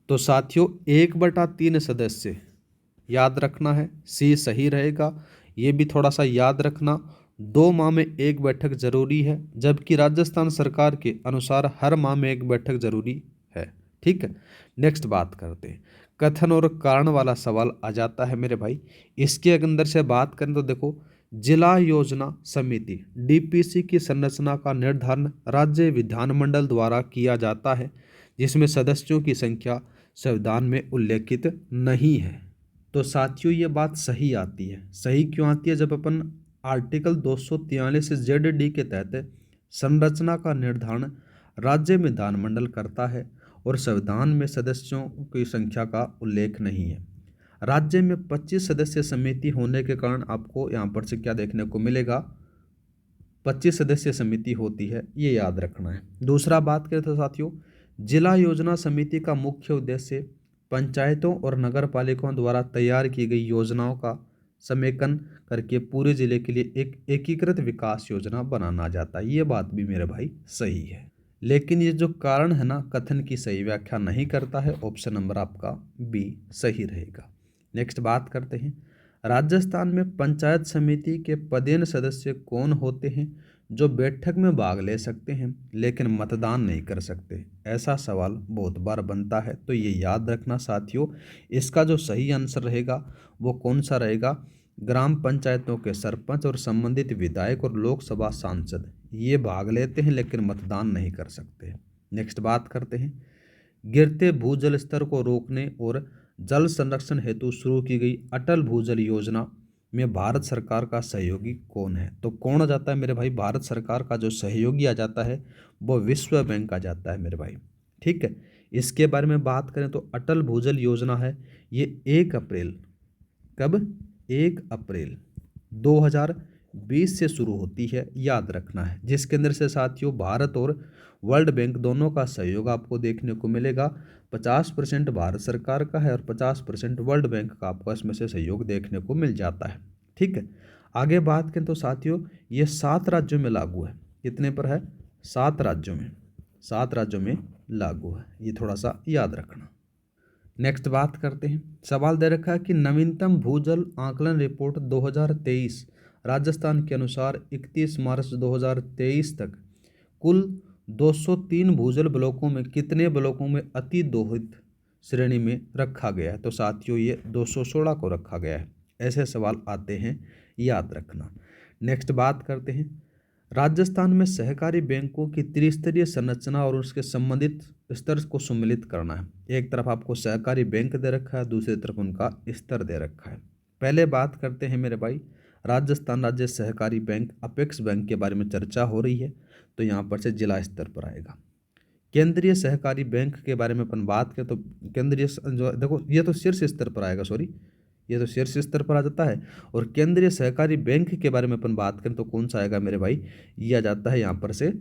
तो साथियों 1/3 सदस्य याद रखना है, सी सही रहेगा। ये भी थोड़ा सा याद रखना, 2 माह में 1 बैठक जरूरी है, जबकि राजस्थान सरकार के अनुसार हर माह में 1 बैठक जरूरी है। ठीक है, नेक्स्ट बात करते हैं, कथन और कारण वाला सवाल आ जाता है मेरे भाई। इसके अंदर से बात करें तो देखो, जिला योजना समिति डीपीसी की संरचना का निर्धारण राज्य विधानमंडल द्वारा किया जाता है, जिसमें सदस्यों की संख्या संविधान में उल्लेखित नहीं है। तो साथियों ये बात सही आती है। सही क्यों आती है? जब अपन आर्टिकल 243 ZD के तहत संरचना का निर्धारण राज्य विधानमंडल करता है और संविधान में सदस्यों की संख्या का उल्लेख नहीं है। राज्य में 25 सदस्य समिति होने के कारण आपको यहाँ पर से क्या देखने को मिलेगा, 25 सदस्य समिति होती है, ये याद रखना है। दूसरा बात करें तो साथियों, जिला योजना समिति का मुख्य उद्देश्य पंचायतों और नगर पालिकाओं द्वारा तैयार की गई योजनाओं का समेकन करके पूरे जिले के लिए एक एकीकृत विकास योजना बनाना जाता है। ये बात भी मेरे भाई सही है, लेकिन ये जो कारण है ना, कथन की सही व्याख्या नहीं करता है। ऑप्शन नंबर आपका बी सही रहेगा। नेक्स्ट बात करते हैं, राजस्थान में पंचायत समिति के पदेन सदस्य कौन होते हैं जो बैठक में भाग ले सकते हैं लेकिन मतदान नहीं कर सकते? ऐसा सवाल बहुत बार बनता है, तो ये याद रखना साथियों। इसका जो सही आंसर रहेगा वो कौन सा रहेगा? ग्राम पंचायतों के सरपंच और संबंधित विधायक और लोकसभा सांसद ये भाग लेते हैं लेकिन मतदान नहीं कर सकते। नेक्स्ट बात करते हैं, गिरते भूजल स्तर को रोकने और जल संरक्षण हेतु शुरू की गई अटल भूजल योजना में भारत सरकार का सहयोगी कौन है? तो कौन आ जाता है मेरे भाई? भारत सरकार का जो सहयोगी आ जाता है वो विश्व बैंक आ जाता है मेरे भाई। ठीक है, इसके बारे में बात करें तो अटल भूजल योजना है, ये 1 अप्रैल, कब? 1 अप्रैल 2020 से शुरू होती है, याद रखना है। जिसके अंदर से साथियों भारत और वर्ल्ड बैंक दोनों का सहयोग आपको देखने को मिलेगा। 50% भारत सरकार का है और 50% वर्ल्ड बैंक का आपको इसमें से सहयोग देखने को मिल जाता है। ठीक है, आगे बात करें तो साथियों ये 7 राज्यों में लागू है। कितने पर है? 7 राज्यों में, 7 राज्यों में लागू है, ये थोड़ा सा याद रखना। नेक्स्ट बात करते हैं, सवाल दे रखा है कि नवीनतम भूजल आकलन रिपोर्ट 2023 राजस्थान के अनुसार 31 मार्च 2023 तक कुल 203 भूजल ब्लॉकों में कितने ब्लॉकों में अति दोहित श्रेणी में रखा गया है? तो साथियों ये 216 को रखा गया है। ऐसे सवाल आते हैं, याद रखना। नेक्स्ट बात करते हैं, राजस्थान में सहकारी बैंकों की त्रिस्तरीय संरचना और उसके संबंधित स्तर को सम्मिलित करना है। एक तरफ आपको सहकारी बैंक दे रखा है, दूसरी तरफ उनका स्तर दे रखा है। पहले बात करते हैं मेरे भाई राजस्थान राज्य सहकारी बैंक अपेक्स बैंक के बारे में चर्चा हो रही है, तो यहाँ पर से जिला स्तर पर आएगा। केंद्रीय सहकारी बैंक के बारे में अपन बात करें तो केंद्रीय जो देखो ये तो शीर्ष स्तर पर आएगा, सॉरी ये तो शीर्ष स्तर पर आ जाता है। और केंद्रीय सहकारी बैंक के बारे में अपन बात करें तो कौन सा आएगा मेरे भाई, ये आ जाता है यहाँ पर से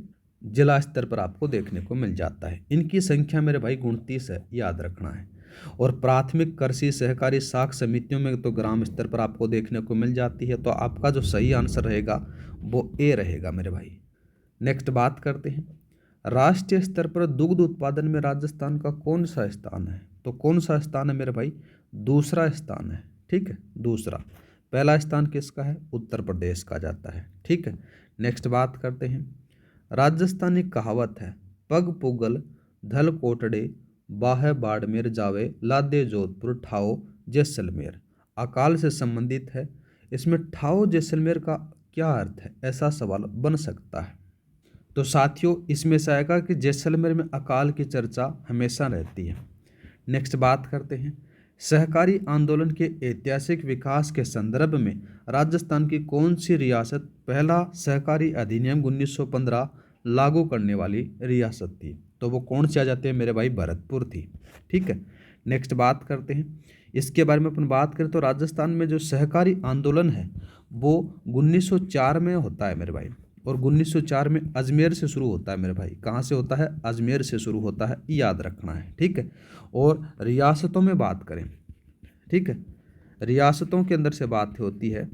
जिला स्तर पर आपको देखने को मिल जाता है। इनकी संख्या मेरे भाई 29 है, याद रखना है। और प्राथमिक कृषि सहकारी साख समितियों में तो ग्राम स्तर पर आपको देखने को मिल जाती है। तो आपका जो सही आंसर रहेगा वो ए रहेगा मेरे भाई। नेक्स्ट बात करते हैं राष्ट्रीय स्तर पर दुग्ध उत्पादन में राजस्थान का कौन सा स्थान है। तो कौन सा स्थान है मेरे भाई, दूसरा स्थान है। ठीक है, दूसरा। पहला स्थान किसका है, उत्तर प्रदेश का जाता है। ठीक है, नेक्स्ट बात करते हैं राजस्थानी कहावत है पग पुगल धल कोटड़े बाहे बाड़मेर जावे लादे जोधपुर ठाओ जैसलमेर, अकाल से संबंधित है। इसमें ठाओ जैसलमेर का क्या अर्थ है, ऐसा सवाल बन सकता है। तो साथियों इसमें से आएगा कि जैसलमेर में अकाल की चर्चा हमेशा रहती है। नेक्स्ट बात करते हैं सहकारी आंदोलन के ऐतिहासिक विकास के संदर्भ में राजस्थान की कौन सी रियासत पहला सहकारी अधिनियम 1915 लागू करने वाली रियासत थी। तो वो कौन सी आ जाती है मेरे भाई, भरतपुर थी। ठीक है, नेक्स्ट बात करते हैं इसके बारे में अपन बात करें तो राजस्थान में जो सहकारी आंदोलन है वो 1904 में होता है मेरे भाई। और 1904 में अजमेर से शुरू होता है मेरे भाई। कहाँ से होता है, अजमेर से शुरू होता है, याद रखना है। ठीक है, और रियासतों में बात करें, ठीक है, रियासतों के अंदर से बात होती है।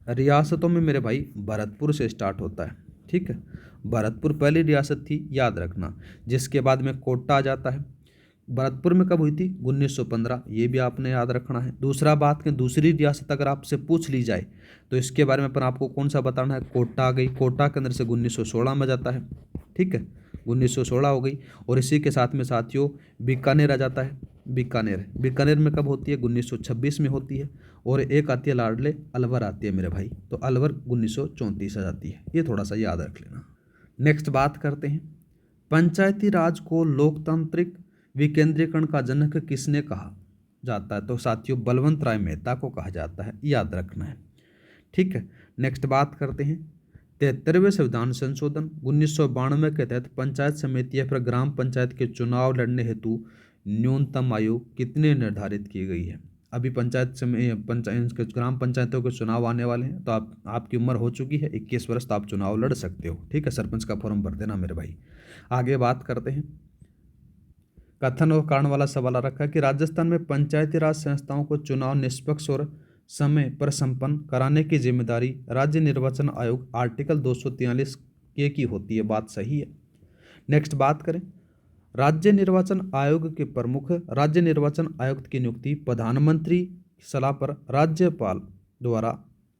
रियासतों में मेरे भाई भरतपुर से स्टार्ट होता है। ठीक है, भरतपुर पहली रियासत थी, याद रखना। जिसके बाद में कोटा आ जाता है। भरतपुर में कब हुई थी, 1915, ये भी आपने याद रखना है। दूसरा बात करें दूसरी रियासत अगर आपसे पूछ ली जाए तो इसके बारे में पर आपको कौन सा बताना है, कोटा आ गई। कोटा के अंदर से 1916 में जाता है। ठीक है, 1916 हो गई। और इसी के साथ में साथियों बीकानेर आ जाता है। बीकानेर, बीकानेर में कब होती है, 1926 में होती है। और एक आती है लाडले, अलवर आती है मेरे भाई। तो अलवर 1934 आ जाती है, ये थोड़ा सा याद रख लेना। नेक्स्ट बात करते हैं पंचायती राज को लोकतांत्रिक विकेंद्रीकरण का जनक किसने कहा जाता है। तो साथियों बलवंत राय मेहता को कहा जाता है, याद रखना है। ठीक है, नेक्स्ट बात करते हैं 73वें संविधान संशोधन 1992 के तहत पंचायत समिति या फिर ग्राम पंचायत के चुनाव लड़ने हेतु न्यूनतम आयु कितने निर्धारित की गई है। अभी ग्राम पंचायतों के चुनाव आने वाले हैं, तो आपकी उम्र हो चुकी है 21 वर्ष, तो आप चुनाव लड़ सकते हो। ठीक है, सरपंच का फॉर्म भर देना मेरे भाई। आगे बात करते हैं कथन और कारण वाला सवाल रखा है कि राजस्थान में पंचायती राज संस्थाओं को चुनाव निष्पक्ष और समय पर संपन्न कराने की जिम्मेदारी राज्य निर्वाचन आयोग आर्टिकल 243 के की होती है, बात सही है। नेक्स्ट बात करें राज्य निर्वाचन आयोग के प्रमुख राज्य निर्वाचन आयुक्त की नियुक्ति प्रधानमंत्री की सलाह पर राज्यपाल द्वारा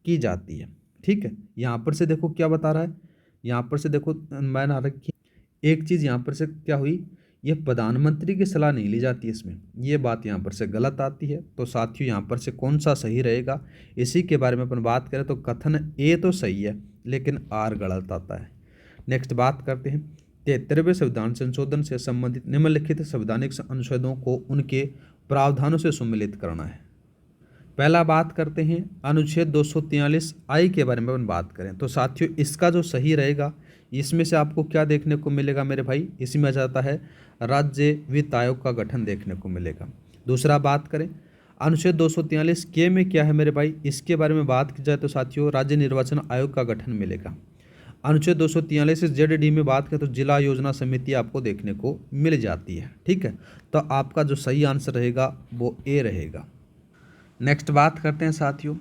की जाती है। ठीक है, यहाँ पर से देखो क्या बता रहा है, यहाँ पर से देखो मैंने रखी एक चीज़, यहाँ पर से क्या हुई, ये प्रधानमंत्री की सलाह नहीं ली जाती इसमें, ये बात यहाँ पर से गलत आती है। तो साथियों यहाँ पर से कौन सा सही रहेगा, इसी के बारे में अपन बात करें तो कथन ए तो सही है लेकिन आर गलत आता है। नेक्स्ट बात करते हैं 73वें संविधान संशोधन से संबंधित निम्नलिखित संवैधानिक अनुच्छेदों को उनके प्रावधानों से सम्मिलित करना है। पहला बात करते हैं अनुच्छेद 243 आई के बारे में अपन बात करें तो साथियों इसका जो सही रहेगा, इसमें से आपको क्या देखने को मिलेगा मेरे भाई, इसमें आ जाता है राज्य वित्त आयोग का गठन देखने को मिलेगा। दूसरा बात करें अनुच्छेद 243 के में क्या है मेरे भाई, इसके बारे में बात की जाए तो साथियों राज्य निर्वाचन आयोग का गठन मिलेगा। अनुच्छेद 243 जेड में बात करें तो जिला योजना समिति आपको देखने को मिल जाती है। ठीक है, तो आपका जो सही आंसर रहेगा वो ए रहेगा। नेक्स्ट बात करते हैं साथियों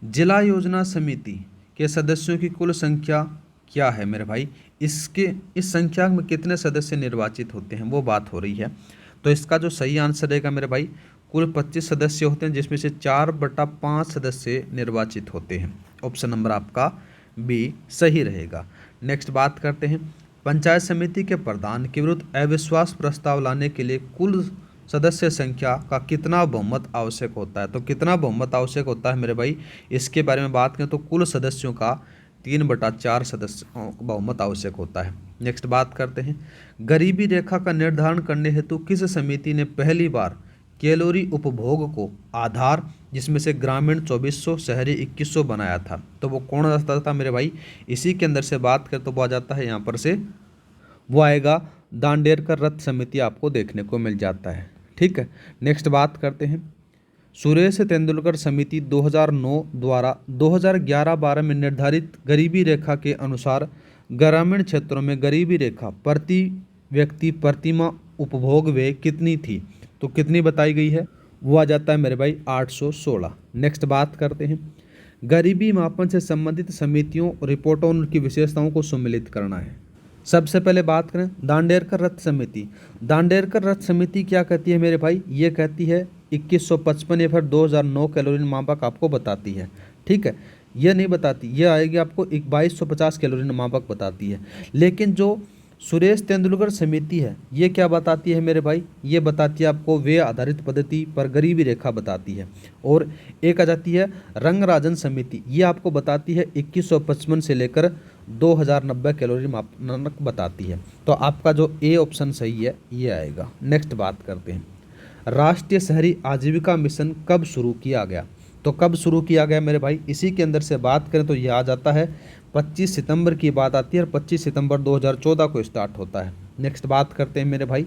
जिला योजना समिति के सदस्यों की कुल संख्या क्या है मेरे भाई, इस संख्या में कितने सदस्य निर्वाचित होते हैं वो बात हो रही है। तो इसका जो सही आंसर रहेगा मेरे भाई कुल 25 सदस्य होते हैं, जिसमें से 4/5 सदस्य निर्वाचित होते हैं। ऑप्शन नंबर आपका बी सही रहेगा। नेक्स्ट बात करते हैं पंचायत समिति के प्रधान के विरुद्ध अविश्वास प्रस्ताव लाने के लिए कुल सदस्य संख्या का कितना बहुमत आवश्यक होता है। तो कितना बहुमत आवश्यक होता है मेरे भाई, इसके बारे में बात करें तो कुल सदस्यों का 3/4 सदस्यों का बहुमत आवश्यक होता है। नेक्स्ट बात करते हैं, गरीबी रेखा का निर्धारण करने हेतु किस समिति ने पहली बार कैलोरी उपभोग को आधार, जिसमें से ग्रामीण 2400, शहरी 2100 बनाया था? तो वो कौन रहता था मेरे भाई? इसी के अंदर से बात करें तो वो आ जाता है यहाँ पर से, वो आएगा दांडेरकर रथ समिति, आपको देखने को मिल जाता है। ठीक है, नेक्स्ट बात करते हैं, सुरेश तेंदुलकर समिति 2009 द्वारा 2011-12 में निर्धारित गरीबी रेखा के अनुसार ग्रामीण क्षेत्रों में गरीबी रेखा प्रति व्यक्ति प्रतिमाह उपभोग व्यय कितनी थी? तो कितनी बताई गई है? वो आ जाता है मेरे भाई 816। नेक्स्ट बात करते हैं, गरीबी मापन से संबंधित समितियों, रिपोर्टों, उनकी विशेषताओं को सम्मिलित करना है। सबसे पहले बात करें दांडेरकर रथ समिति। दांडेरकर रथ समिति क्या कहती है मेरे भाई? ये कहती है 2155 या फिर 2009 कैलोरी मापक आपको बताती है। ठीक है, ये नहीं बताती, ये आएगी आपको 2250 कैलोरी मापक बताती है। लेकिन जो सुरेश तेंदुलकर समिति है ये क्या बताती है मेरे भाई? ये बताती है आपको व्यय आधारित पद्धति पर गरीबी रेखा बताती है। और एक आ जाती है रंगराजन समिति, ये आपको बताती है 2155 से लेकर 2090 कैलोरी मापक बताती है। तो आपका जो ए ऑप्शन सही है ये आएगा। नेक्स्ट बात करते हैं, राष्ट्रीय शहरी आजीविका मिशन कब शुरू किया गया? तो कब शुरू किया गया मेरे भाई? इसी के अंदर से बात करें तो यह आ जाता है 25 सितंबर की बात आती है और 25 सितंबर 2014 को स्टार्ट होता है। नेक्स्ट बात करते हैं मेरे भाई,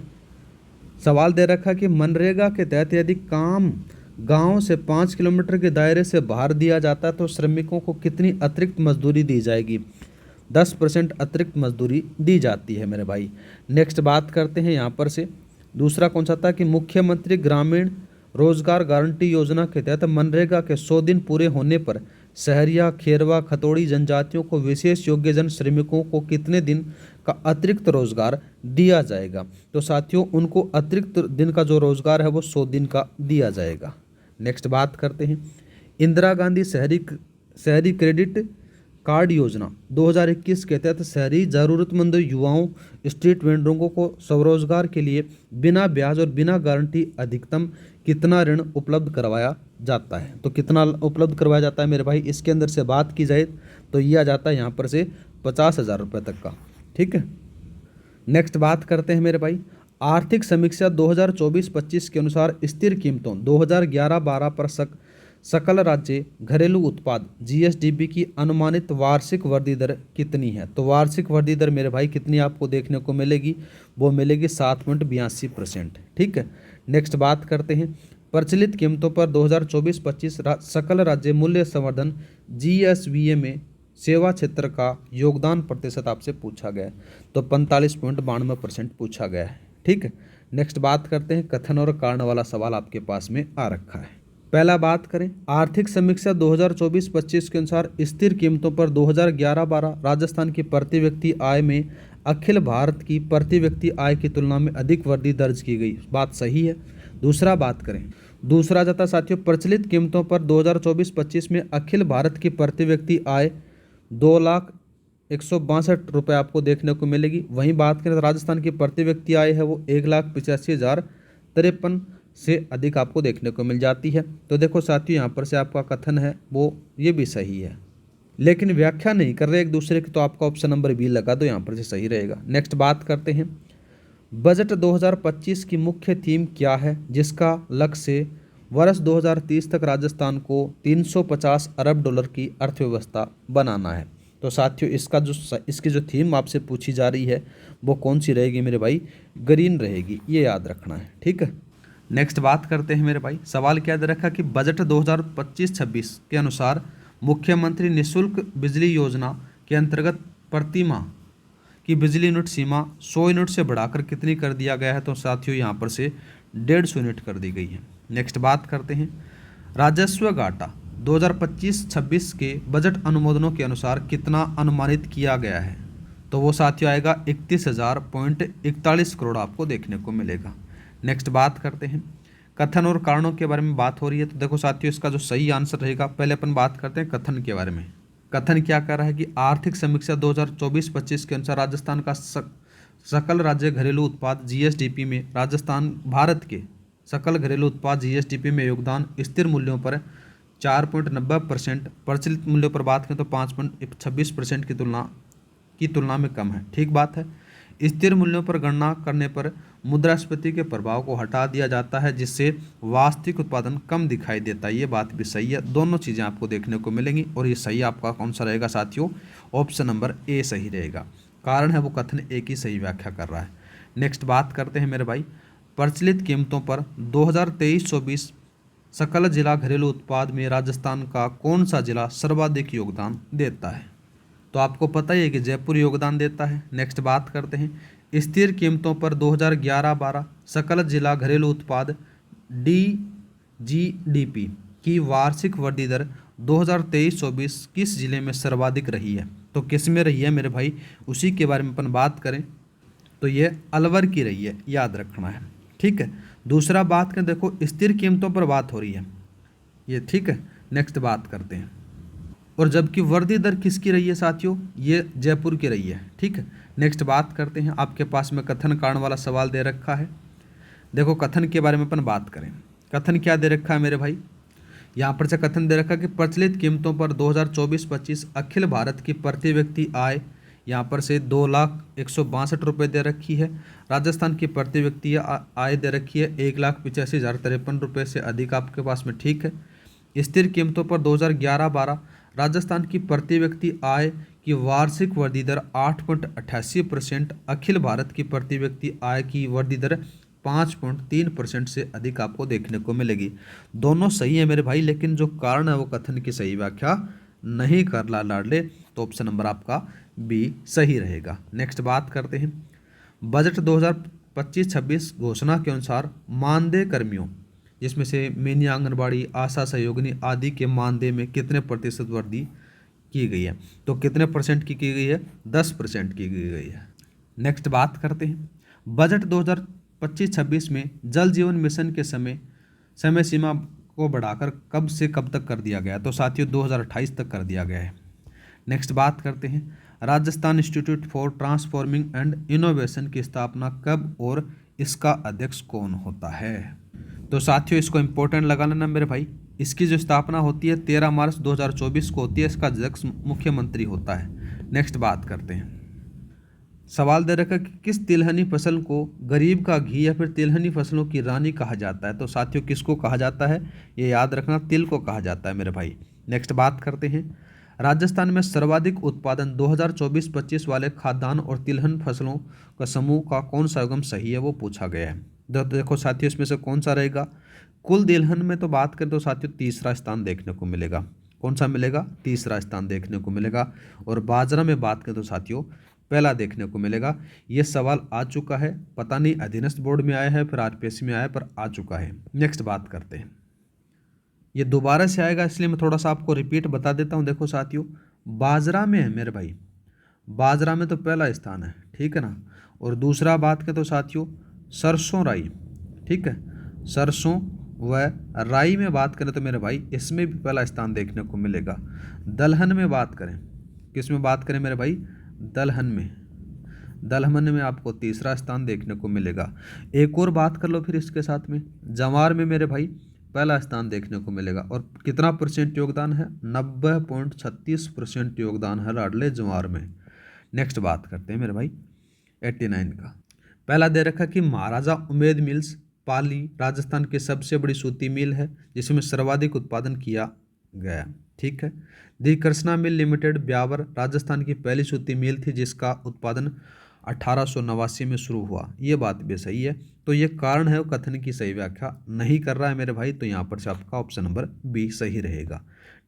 सवाल दे रखा कि मनरेगा के तहत यदि काम गांव से 5 किलोमीटर के दायरे से बाहर दिया जाता है तो श्रमिकों को कितनी अतिरिक्त मजदूरी दी जाएगी? 10% अतिरिक्त मजदूरी दी जाती है मेरे भाई। नेक्स्ट बात करते हैं यहाँ पर से, दूसरा कौन सा था कि मुख्यमंत्री ग्रामीण रोजगार गारंटी योजना के तहत मनरेगा के 100 दिन पूरे होने पर सहरिया, खेरवा, खतौड़ी जनजातियों को विशेष योग्यजन श्रमिकों को कितने दिन का अतिरिक्त रोजगार दिया जाएगा? तो साथियों उनको अतिरिक्त दिन का जो रोजगार है वो 100 दिन का दिया जाएगा। नेक्स्ट बात करते हैं, इंदिरा गांधी शहरी क्रेडिट कार्ड योजना 2021 के तहत शहरी ज़रूरतमंद युवाओं, स्ट्रीट वेंडरों को स्वरोजगार के लिए बिना ब्याज और बिना गारंटी अधिकतम कितना ऋण उपलब्ध करवाया जाता है? तो कितना उपलब्ध करवाया जाता है मेरे भाई? इसके अंदर से बात की जाए तो ये आ जाता है यहाँ पर से 50,000 रुपये तक का। ठीक है, नेक्स्ट बात करते हैं मेरे भाई, आर्थिक समीक्षा 2024-25 के अनुसार स्थिर कीमतों 2011-12 पर सकल राज्य घरेलू उत्पाद जीएसडीपी की अनुमानित वार्षिक वृद्धि दर कितनी है? तो वार्षिक वृद्धि दर मेरे भाई कितनी आपको देखने को मिलेगी? वो मिलेगी 7.82%। ठीक है, नेक्स्ट बात करते हैं, प्रचलित कीमतों पर 2024-25 सकल राज्य मूल्य संवर्धन जीएसवीए में सेवा क्षेत्र का योगदान प्रतिशत आपसे पूछा गया है। तो 45.92% पूछा गया है। ठीक है, नेक्स्ट बात करते हैं, कथन और कारण वाला सवाल आपके पास में आ रखा है। पहला बात करें, आर्थिक समीक्षा 2024-25 के अनुसार स्थिर कीमतों पर 2011-12 राजस्थान की प्रति व्यक्ति आय में अखिल भारत की प्रति व्यक्ति आय की तुलना में अधिक वृद्धि दर्ज की गई। बात सही है। दूसरा बात करें, दूसरा जाता साथियों, प्रचलित कीमतों पर 2024-25 में अखिल भारत की प्रति व्यक्ति आय 2,162 रुपये आपको देखने को मिलेगी। वहीं बात करें तो राजस्थान की प्रति व्यक्ति आय है वो 1,85,053 से अधिक आपको देखने को मिल जाती है। तो देखो साथियों यहाँ पर से आपका कथन है वो ये भी सही है, लेकिन व्याख्या नहीं कर रहे एक दूसरे की, तो आपका ऑप्शन नंबर बी लगा दो, यहाँ पर से सही रहेगा। नेक्स्ट बात करते हैं, बजट 2025 की मुख्य थीम क्या है जिसका लक्ष्य वर्ष 2030 तक राजस्थान को 350 अरब डॉलर की अर्थव्यवस्था बनाना है? तो साथियों इसकी जो थीम आपसे पूछी जा रही है वो कौन सी रहेगी मेरे भाई? ग्रीन रहेगी, ये याद रखना है। ठीक है, नेक्स्ट बात करते हैं मेरे भाई, सवाल क्या दे रखा कि बजट 2025-26 के अनुसार मुख्यमंत्री निःशुल्क बिजली योजना के अंतर्गत प्रति माह की बिजली यूनिट सीमा 100 यूनिट से बढ़ाकर कितनी कर दिया गया है? तो साथियों यहाँ पर से 150 यूनिट कर दी गई है। नेक्स्ट बात करते हैं, राजस्व घाटा 2025-26 के बजट अनुमोदनों के अनुसार कितना अनुमानित किया गया है? तो वो साथियों आएगा 31,041 करोड़ आपको देखने को मिलेगा। नेक्स्ट बात करते हैं, कथन और कारणों के बारे में बात हो रही है। तो देखो साथियों इसका जो सही आंसर रहेगा, पहले अपन बात करते हैं कथन के बारे में। कथन क्या कर रहा है कि आर्थिक समीक्षा 2024-25 के अनुसार राजस्थान का सकल राज्य घरेलू उत्पाद जीएसडीपी में राजस्थान भारत के सकल घरेलू उत्पाद जीएसडीपी में योगदान स्थिर मूल्यों पर 4.90%, प्रचलित मूल्यों पर बात करें तो 5.26% की तुलना में कम है। ठीक बात है। स्थिर मूल्यों पर गणना करने पर मुद्रास्फीति के प्रभाव को हटा दिया जाता है, जिससे वास्तविक उत्पादन कम दिखाई देता है। ये बात भी सही है। दोनों चीज़ें आपको देखने को मिलेंगी और ये सही आपका कौन सा रहेगा साथियों? ऑप्शन नंबर ए सही रहेगा। कारण है वो कथन एक ही सही व्याख्या कर रहा है। नेक्स्ट बात करते हैं मेरे भाई, प्रचलित कीमतों पर 2023-24 सकल जिला घरेलू उत्पाद में राजस्थान का कौन सा जिला सर्वाधिक योगदान देता है? तो आपको पता ही है कि जयपुर योगदान देता है। नेक्स्ट बात करते हैं, स्थिर कीमतों पर 2011-12 सकल जिला घरेलू उत्पाद DGDP की वार्षिक वृद्धि दर 2023-24 किस जिले में सर्वाधिक रही है? तो किस में रही है मेरे भाई? उसी के बारे में अपन बात करें तो ये अलवर की रही है, याद रखना है। ठीक है। दूसरा बात करें, देखो स्थिर कीमतों पर बात हो रही है ये, ठीक है। नेक्स्ट बात करते हैं, और जबकि वृद्धि दर किसकी रही है साथियों? ये जयपुर की रही है। ठीक है। नेक्स्ट बात करते हैं, आपके पास में कथन कारण वाला सवाल दे रखा है। देखो कथन के बारे में अपन बात करें, कथन क्या दे रखा है मेरे भाई? यहाँ पर से कथन दे रखा है कि प्रचलित कीमतों पर 2024-25 अखिल भारत की प्रति व्यक्ति आय यहाँ पर से 2,162 रुपये दे रखी है। राजस्थान की प्रति व्यक्ति आय दे रखी है 1,85,053 रुपये से अधिक आपके पास में। ठीक है। स्थिर कीमतों पर 2011-12 राजस्थान की प्रति व्यक्ति आय की वार्षिक वृद्धि दर 8.88%, अखिल भारत की प्रति व्यक्ति आय की वृद्धि दर 5.3% से अधिक आपको देखने को मिलेगी। दोनों सही है मेरे भाई, लेकिन जो कारण है वो कथन की सही व्याख्या नहीं कर ला लाडले, तो ऑप्शन नंबर आपका बी सही रहेगा। नेक्स्ट बात करते हैं, बजट 2025-26 घोषणा के अनुसार मानदेय कर्मियों, जिसमें से मिनी आंगनबाड़ी, आशा सहयोगिनी आदि के मानदेय में कितने प्रतिशत वृद्धि की गई है? तो कितने परसेंट की गई है? 10% की गई है। नेक्स्ट बात करते हैं, बजट 2025-26 में जल जीवन मिशन के समय सीमा को बढ़ाकर कब से कब तक कर दिया गया? तो साथियों 2028 तक कर दिया गया है। नेक्स्ट बात करते हैं, Rajasthan institute for transforming and innovation की स्थापना कब और इसका अध्यक्ष कौन होता है? तो साथियों इसको इंपॉर्टेंट लगा लेना मेरे भाई। इसकी जो स्थापना होती है 13 मार्च 2024 को होती है। इसका अध्यक्ष मुख्यमंत्री होता है। नेक्स्ट बात करते हैं, सवाल दे रखा कि किस तिलहनी फसल को गरीब का घी या फिर तिलहनी फसलों की रानी कहा जाता है? तो साथियों किसको कहा जाता है? ये याद रखना, तिल को कहा जाता है मेरे भाई। नेक्स्ट बात करते हैं, राजस्थान में सर्वाधिक उत्पादन 2024-25 वाले खाद्यान्न और तिलहन फसलों का समूह का कौन सा उद्गम सही है, वो पूछा गया है। देखो साथियों इसमें से कौन सा रहेगा? कुल तिलहन में तो बात करें तो साथियों तीसरा स्थान देखने को मिलेगा। कौन सा मिलेगा? तीसरा स्थान देखने को मिलेगा। और बाजरा में बात करें तो साथियों पहला देखने को मिलेगा। ये सवाल आ चुका है, पता नहीं अधीनस्थ बोर्ड में आया है फिर आरपीएससी में आया, पर आ चुका है। नेक्स्ट बात करते हैं, ये दोबारा से आएगा इसलिए मैं थोड़ा सा आपको रिपीट बता देता हूँ। देखो साथियों बाजरा में है मेरे भाई, बाजरा में तो पहला स्थान है, ठीक है ना। और दूसरा बात करें तो साथियों सरसों राई, ठीक है, सरसों व राई में बात करें तो मेरे भाई इसमें भी पहला स्थान देखने को मिलेगा। दलहन में बात करें, किस में बात करें मेरे भाई? दलहन में आपको तीसरा स्थान देखने को मिलेगा। एक और बात कर लो फिर इसके साथ में, जवार में मेरे भाई पहला स्थान देखने को मिलेगा। और कितना परसेंट योगदान है? 90.36% योगदान है लाडले जवार में। नेक्स्ट बात करते हैं मेरे भाई 89 का। पहला दे रखा कि महाराजा उमेद मिल्स पाली राजस्थान की सबसे बड़ी सूती मिल है जिसमें सर्वाधिक उत्पादन किया गया, ठीक है। दी कृष्णा मिल लिमिटेड ब्यावर राजस्थान की पहली सूती मिल थी जिसका उत्पादन 1889 में शुरू हुआ। ये बात भी सही है। तो ये कारण है वो कथन की सही व्याख्या नहीं कर रहा है मेरे भाई, तो यहाँ पर से आपका ऑप्शन नंबर बी सही रहेगा।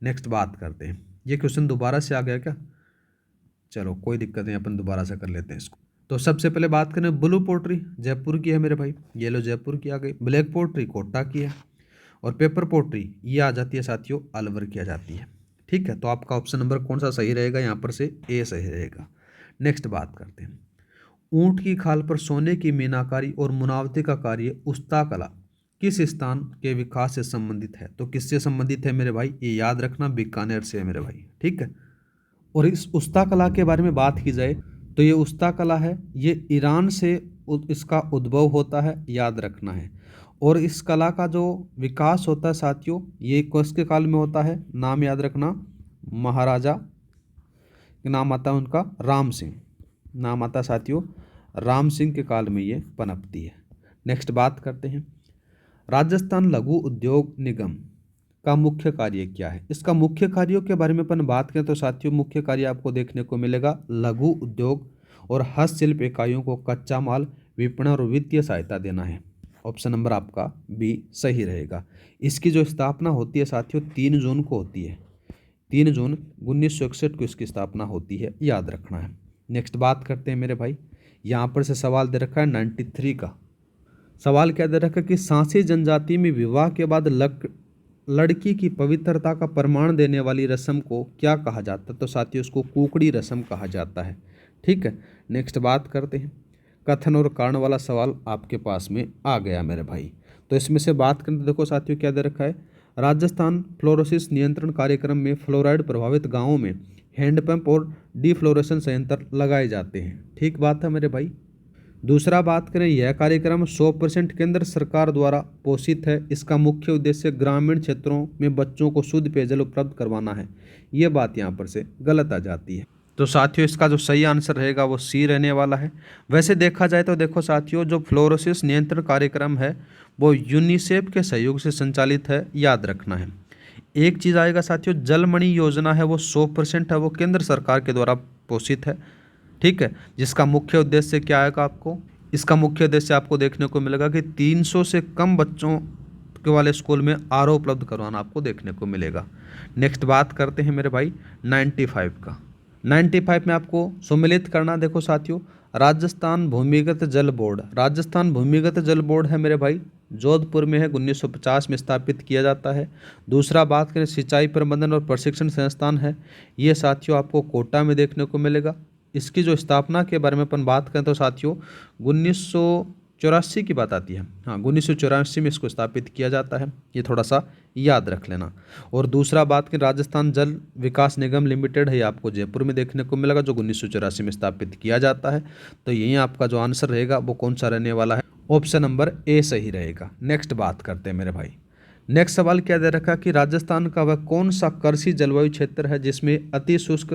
नेक्स्ट बात करते हैं, ये क्वेश्चन दोबारा से आ गया क्या? चलो कोई दिक्कत नहीं, अपन दोबारा से कर लेते हैं इसको। तो सबसे पहले बात करें, ब्लू पोट्री जयपुर की है मेरे भाई, येलो जयपुर की आ गई। ब्लैक पोट्री कोटा की है। और पेपर पोट्री ये आ जाती है साथियों अलवर की आ जाती है, ठीक है। तो आपका ऑप्शन नंबर कौन सा सही रहेगा? यहाँ पर से ए सही रहेगा। नेक्स्ट बात करते हैं, ऊंट की खाल पर सोने की मीनाकारी और मुनावते का कार्य उस्ता कला किस स्थान के विकास से संबंधित है? तो किससे संबंधित है मेरे भाई? ये याद रखना, बीकानेर से है मेरे भाई, ठीक है। और इस उस्ता कला के बारे में बात की जाए तो ये उस्ता कला है, ये ईरान से इसका उद्भव होता है, याद रखना है। और इस कला का जो विकास होता है साथियों, ये किसके काल में होता है, नाम याद रखना, महाराजा, नाम आता है उनका राम सिंह, नाम आता साथियों राम सिंह के काल में ये पनपती है। नेक्स्ट बात करते हैं, राजस्थान लघु उद्योग निगम का मुख्य कार्य क्या है। इसका मुख्य कार्यों के बारे में अपन बात करें तो साथियों मुख्य कार्य आपको देखने को मिलेगा लघु उद्योग और हस्तशिल्प इकाइयों को कच्चा माल, विपणन और वित्तीय सहायता देना है। ऑप्शन नंबर आपका बी सही रहेगा। इसकी जो स्थापना होती है साथियों 3 जून को होती है, 3 जून 1961 को इसकी स्थापना होती है, याद रखना है। नेक्स्ट बात करते हैं मेरे भाई, यहाँ पर से सवाल दे रखा है 93 का। सवाल क्या दे रखा है कि सांसी जनजाति में विवाह के बाद लड़की की पवित्रता का प्रमाण देने वाली रस्म को क्या कहा जाता है। तो साथियों उसको कुकड़ी रस्म कहा जाता है। ठीक है, नेक्स्ट बात करते हैं, कथन और कारण वाला सवाल आपके पास में आ गया मेरे भाई। तो इसमें से बात करें तो देखो साथियों क्या दे रखा है, राजस्थान फ्लोरोसिस नियंत्रण कार्यक्रम में फ्लोराइड प्रभावित गाँवों में हैंडपंप और डिफ्लोरेशन संयंत्र लगाए जाते हैं। ठीक बात है मेरे भाई। दूसरा बात करें, यह कार्यक्रम 100% केंद्र सरकार द्वारा पोषित है। इसका मुख्य उद्देश्य ग्रामीण क्षेत्रों में बच्चों को शुद्ध पेयजल उपलब्ध करवाना है। ये बात यहाँ पर से गलत आ जाती है। तो साथियों इसका जो सही आंसर रहेगा वो सी रहने वाला है। वैसे देखा जाए तो देखो साथियों जो फ्लोरोसिस नियंत्रण कार्यक्रम है वो यूनिसेफ के सहयोग से संचालित है, याद रखना है। एक चीज़ आएगा साथियों, जलमणि योजना है वो 100% है, वो केंद्र सरकार के द्वारा पोषित है। ठीक है, जिसका मुख्य उद्देश्य क्या आएगा आपको, इसका मुख्य उद्देश्य आपको देखने को मिलेगा कि 300 से कम बच्चों के वाले स्कूल में आरओ उपलब्ध करवाना आपको देखने को मिलेगा। नेक्स्ट बात करते हैं मेरे भाई 95 का। 95 में आपको सम्मिलित करना, देखो साथियों राजस्थान भूमिगत जल बोर्ड, राजस्थान भूमिगत जल बोर्ड है मेरे भाई, जोधपुर में है, 1950 में स्थापित किया जाता है। दूसरा बात करें सिंचाई प्रबंधन और प्रशिक्षण संस्थान है, ये साथियों आपको कोटा में देखने को मिलेगा। इसकी जो स्थापना के बारे में अपन बात करें तो साथियों 1984 की बात आती है। हाँ 1984 में इसको स्थापित किया जाता है, ये थोड़ा सा याद रख लेना। और दूसरा बात करें राजस्थान जल विकास निगम लिमिटेड है, ये आपको जयपुर में देखने को मिलेगा, जो 1984 में स्थापित किया जाता है। तो यही आपका जो आंसर रहेगा वो कौन सा रहने वाला है, ऑप्शन नंबर ए सही रहेगा। नेक्स्ट बात करते हैं मेरे भाई, नेक्स्ट सवाल क्या दे रखा कि राजस्थान का वह कौन सा कृषि जलवायु क्षेत्र है जिसमें अति शुष्क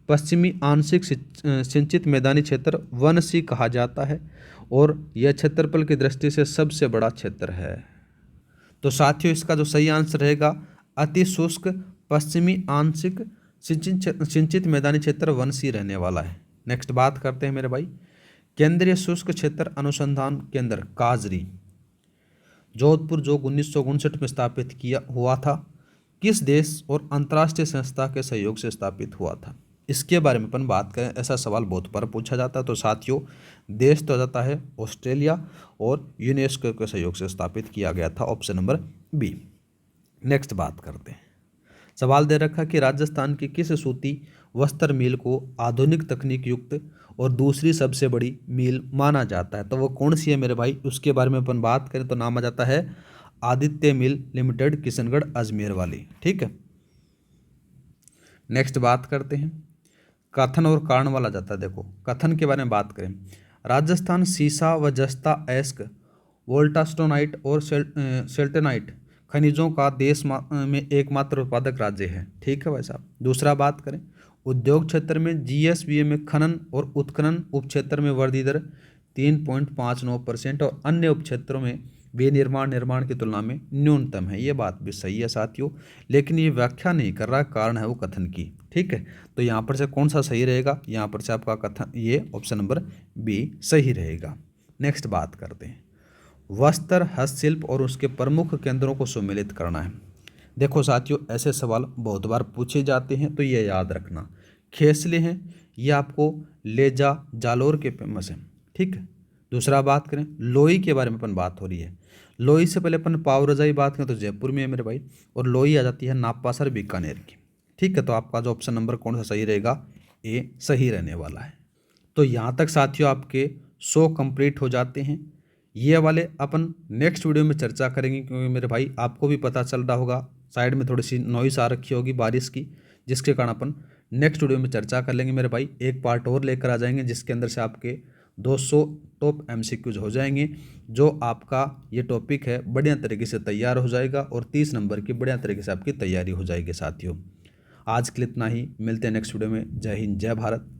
पश्चिमी आंशिक सिंचित मैदानी क्षेत्र वन सी कहा जाता है और यह क्षेत्रफल की दृष्टि से सबसे बड़ा क्षेत्र है। तो साथियों इसका जो सही आंसर रहेगा अति शुष्क पश्चिमी आंशिक सिंचित मैदानी क्षेत्र वन सी रहने वाला है। नेक्स्ट बात करते हैं मेरे भाई, केंद्रीय शुष्क क्षेत्र अनुसंधान केंद्र काजरी जोधपुर जो 1959 में स्थापित किया हुआ था, किस देश और अंतर्राष्ट्रीय संस्था के सहयोग से स्थापित हुआ था। इसके बारे में अपन बात करें, ऐसा सवाल बहुत बार पूछा जाता है। तो साथियों देश तो जाता है ऑस्ट्रेलिया और यूनेस्को के सहयोग से स्थापित किया गया था, ऑप्शन नंबर बी। नेक्स्ट बात करते हैं, सवाल दे रखा कि राजस्थान की किस सूती वस्त्र मिल को आधुनिक तकनीक युक्त और दूसरी सबसे बड़ी मिल माना जाता है। तो वो कौन सी है मेरे भाई, उसके बारे में अपन बात करें तो नाम आ जाता है आदित्य मिल लिमिटेड किशनगढ़ अजमेर वाली। ठीक है, नेक्स्ट बात करते हैं, कथन और कारण वाला जाता है। देखो कथन के बारे में बात करें, राजस्थान सीसा व जस्ता एस्क वोल्टास्टोनाइट और सेल्टेनाइट खनिजों का देश में एकमात्र उत्पादक राज्य है। ठीक है भाई साहब। दूसरा बात करें, उद्योग क्षेत्र में जीएसबीए में खनन और उत्खनन उप क्षेत्र में वृद्धि दर 3.59% और अन्य उप क्षेत्रों में निर्माण की तुलना में न्यूनतम है। ये बात भी सही है साथियों, लेकिन ये व्याख्या नहीं कर रहा, कारण है वो कथन की। ठीक है, तो यहाँ पर से कौन सा सही रहेगा, यहाँ पर से आपका कथन ये ऑप्शन नंबर बी सही रहेगा। नेक्स्ट बात करते हैं, वस्त्र हस्तशिल्प और उसके प्रमुख केंद्रों को सम्मिलित करना है। देखो साथियों ऐसे सवाल बहुत बार पूछे जाते हैं, तो ये याद रखना। खेसले हैं ये आपको लेजा जालोर के फेमस हैं। ठीक है, दूसरा बात करें लोई के बारे में अपन बात हो रही है, लोई से पहले अपन पावरजाई बात करें तो जयपुर में है मेरे भाई, और लोई आ जाती है नापासर बीकानेर की। ठीक है, तो आपका जो ऑप्शन नंबर कौन सा सही रहेगा, ए सही रहने वाला है। तो यहाँ तक साथियों आपके 100 कंप्लीट हो जाते हैं। ये वाले अपन नेक्स्ट वीडियो में चर्चा करेंगे, क्योंकि मेरे भाई आपको भी पता चल रहा होगा साइड में थोड़ी सी नॉइस आ रखी होगी बारिश की, जिसके कारण अपन नेक्स्ट वीडियो में चर्चा कर लेंगे मेरे भाई। एक पार्ट और लेकर आ जाएंगे जिसके अंदर से आपके 200 टॉप MCQs हो जाएंगे, जो आपका ये टॉपिक है बढ़िया तरीके से तैयार हो जाएगा और 30 नंबर की बढ़िया तरीके से आपकी तैयारी हो जाएगी साथियों। आज के लिए इतना ही, मिलते हैं नेक्स्ट वीडियो में। जय हिंद, जय भारत।